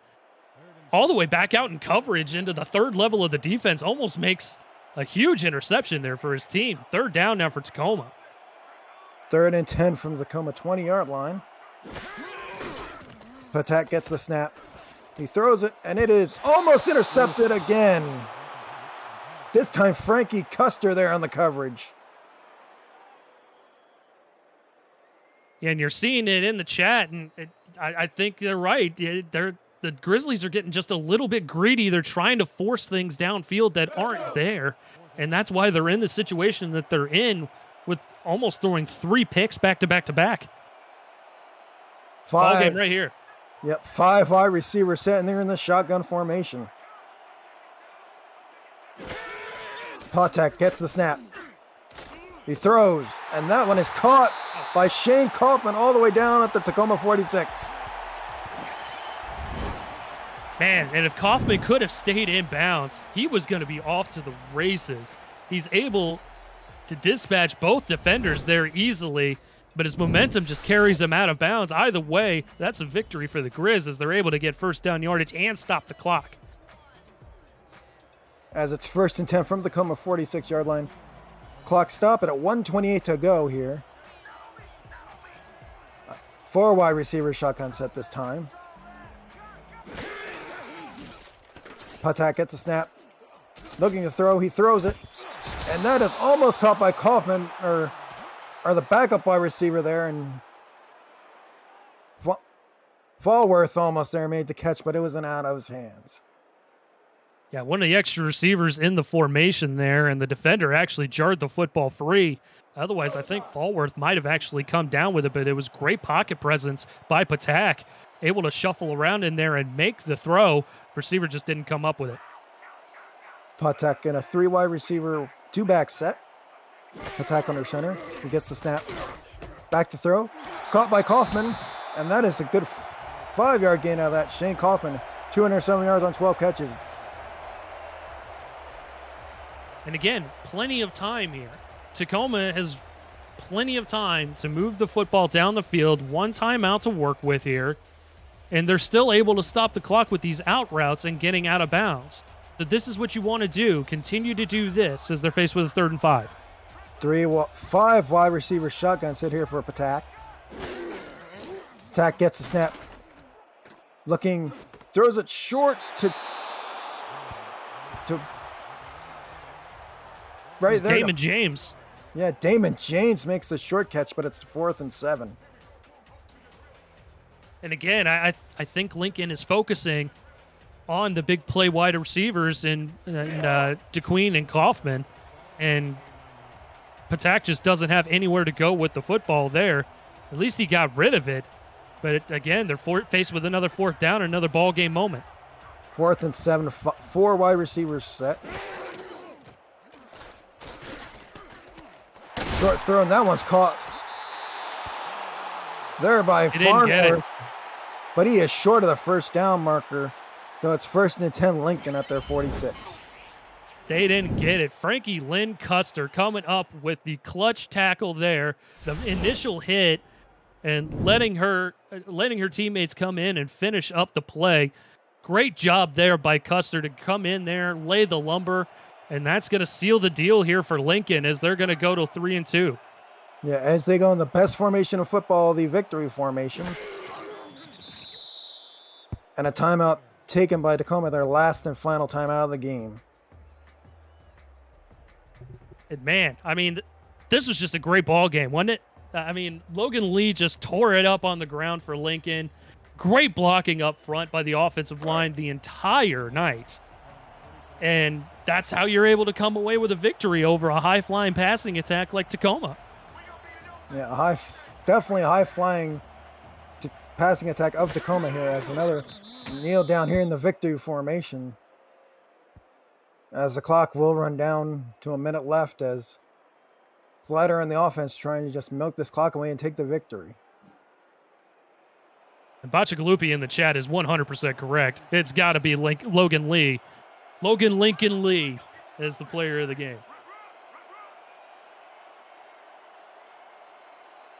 all the way back out in coverage into the 3rd level of the defense almost makes a huge interception there for his team. 3rd down now for Tacoma. 3rd and 10 from the Tacoma 20-yard line. Patak gets the snap. He throws it, and it is almost intercepted again. This time, Frankie Custer there on the coverage. Yeah, and you're seeing it in the chat, and I think they're right. The Grizzlies are getting just a little bit greedy. They're trying to force things downfield that aren't there, and that's why they're in the situation that they're in with almost throwing 3 picks back to back to back. Ball game right here. Yep, 5 wide receivers sitting there in the shotgun formation. Patak gets the snap. He throws, and that one is caught by Shane Kaufman all the way down at the Tacoma 46. Man, and if Kaufman could have stayed in bounds, he was going to be off to the races. He's able to dispatch both defenders there easily, but his momentum just carries him out of bounds. Either way, that's a victory for the Grizz as they're able to get 1st down yardage and stop the clock. As it's 1st and 10 from the Tacoma 46-yard line. Clock stop at 1:28 to go here. 4 wide receiver shotgun set this time. Patak gets the snap. Looking to throw. He throws it. And that is almost caught by Kaufman, or or the backup wide receiver there, and Fallworth almost there made the catch, but it was out of his hands. Yeah, one of the extra receivers in the formation there, and the defender actually jarred the football free. Otherwise, I think Fallworth might have actually come down with it, but it was great pocket presence by Patak, able to shuffle around in there and make the throw. Receiver just didn't come up with it. Patak in a 3 wide receiver, 2-back set. Patak under center. He gets the snap. Back to throw. Caught by Kaufman, and that is a good 5-yard gain out of that. Shane Kaufman, 207 yards on 12 catches. And again, plenty of time here. Tacoma has plenty of time to move the football down the field, 1 timeout to work with here, and they're still able to stop the clock with these out routes and getting out of bounds. So this is what you want to do. Continue to do this as they're faced with a 3rd and 5. 5 wide receiver shotgun sit here for Patak. Patak gets the snap. Looking, throws it short to right it's there. Damon James. Yeah, Damon James makes the short catch, but it's 4th and 7. And again, I think Lincoln is focusing on the big play wide receivers in DeQueen and Kaufman, and Patak just doesn't have anywhere to go with the football there. At least he got rid of it, but again, they're faced with another 4th down, another ball game moment. 4th and 7, 4 wide receivers set. Short throw, and that one's caught there by Farmer. But he is short of the 1st down marker. So it's 1st and 10 Lincoln at their 46. They didn't get it. Frankie Lynn Custer coming up with the clutch tackle there, the initial hit, and letting her teammates come in and finish up the play. Great job there by Custer to come in there, lay the lumber, and that's going to seal the deal here for Lincoln as they're going to go to 3 and 2. Yeah, as they go in the best formation of football, the victory formation. And a timeout taken by Tacoma, their last and final timeout of the game. And man, I mean, this was just a great ball game, wasn't it? I mean, Logan Lee just tore it up on the ground for Lincoln. Great blocking up front by the offensive line the entire night. And that's how you're able to come away with a victory over a high-flying passing attack like Tacoma. Yeah, definitely a high-flying passing attack of Tacoma here as another kneel down here in the victory formation. As the clock will run down to a minute left as Flatter and the offense trying to just milk this clock away and take the victory. And Bachagalupi in the chat is 100% correct. It's got to be Logan Lee. Logan Lincoln Lee is the player of the game.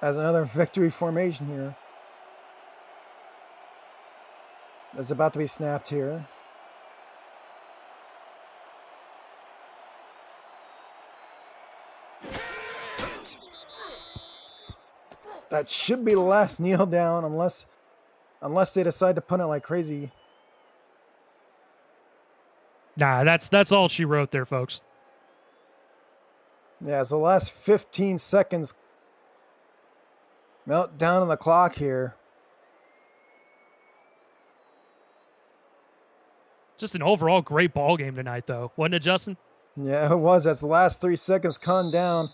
As another victory formation here. It's about to be snapped here. That should be the last kneel down unless they decide to punt it like crazy. Nah, that's all she wrote there, folks. Yeah, it's the last 15 seconds. Melt down on the clock here. Just an overall great ball game tonight, though, wasn't it, Justin? Yeah, it was. That's the last 3 seconds come down.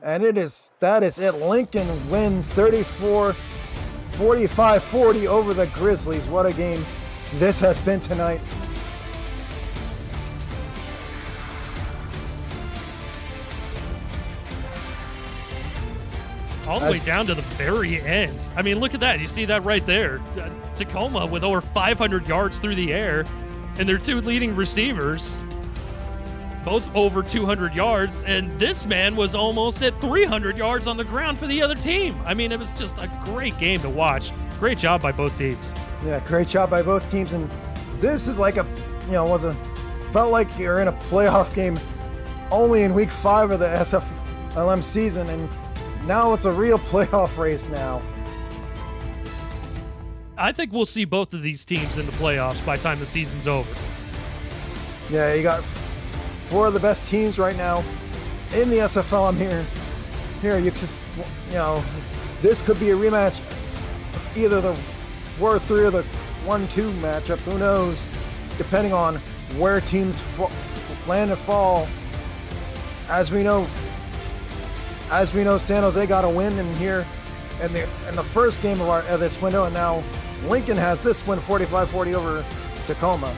And that is it. Lincoln wins 45-40 over the Grizzlies. What a game this has been tonight. All the way down to the very end. I mean, look at that. You see that right there. Tacoma with over 500 yards through the air, and their 2 leading receivers, both over 200 yards, and this man was almost at 300 yards on the ground for the other team. I mean, it was just a great game to watch. Great job by both teams. Yeah, great job by both teams. And this is like felt like you're in a playoff game only in week 5 of the SFLm season, and now it's a real playoff race now. I think we'll see both of these teams in the playoffs by the time the season's over. Yeah, you got 4 of the best teams right now in the SFLm here. here you just, this could be a rematch, either the War 3 or the 1-2 matchup. Who knows? Depending on where teams land and fall. As we know, San Jose got a win in here in the first game of this window, and now Lincoln has this win 45-40 over Tacoma.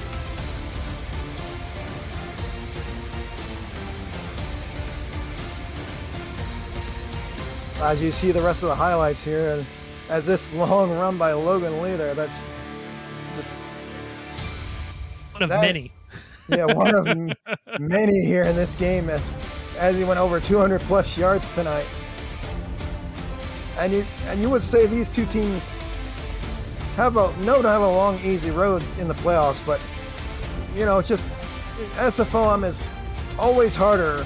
As you see the rest of the highlights here, as this long run by Logan Lee there, that's just one of many. Yeah, one of many here in this game, as he went over 200 plus yards tonight. And you would say these two teams have a long, easy road in the playoffs, but it's just SFLm is always harder.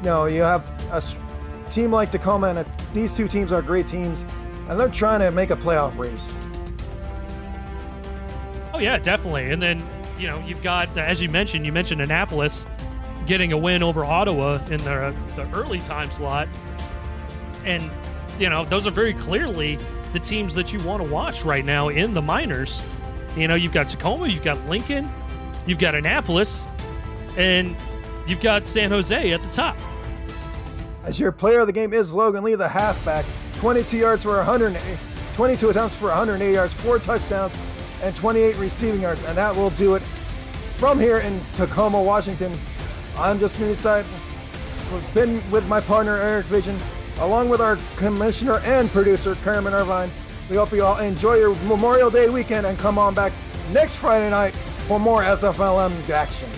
You have a team like Tacoma, and these two teams are great teams, and they're trying to make a playoff race. Oh yeah, definitely. And then you've got, as you mentioned Annapolis getting a win over Ottawa in the early time slot, and those are very clearly the teams that you want to watch right now in the minors. You've got Tacoma, you've got Lincoln, you've got Annapolis, and you've got San Jose at the top. As your player of the game is Logan Lee, the halfback. 22 attempts for 108 yards, 4 touchdowns, and 28 receiving yards. And that will do it from here in Tacoma, Washington. I'm just inside. We've been with my partner, Eric Vision, along with our commissioner and producer, Carmen Irvine. We hope you all enjoy your Memorial Day weekend and come on back next Friday night for more SFLm action.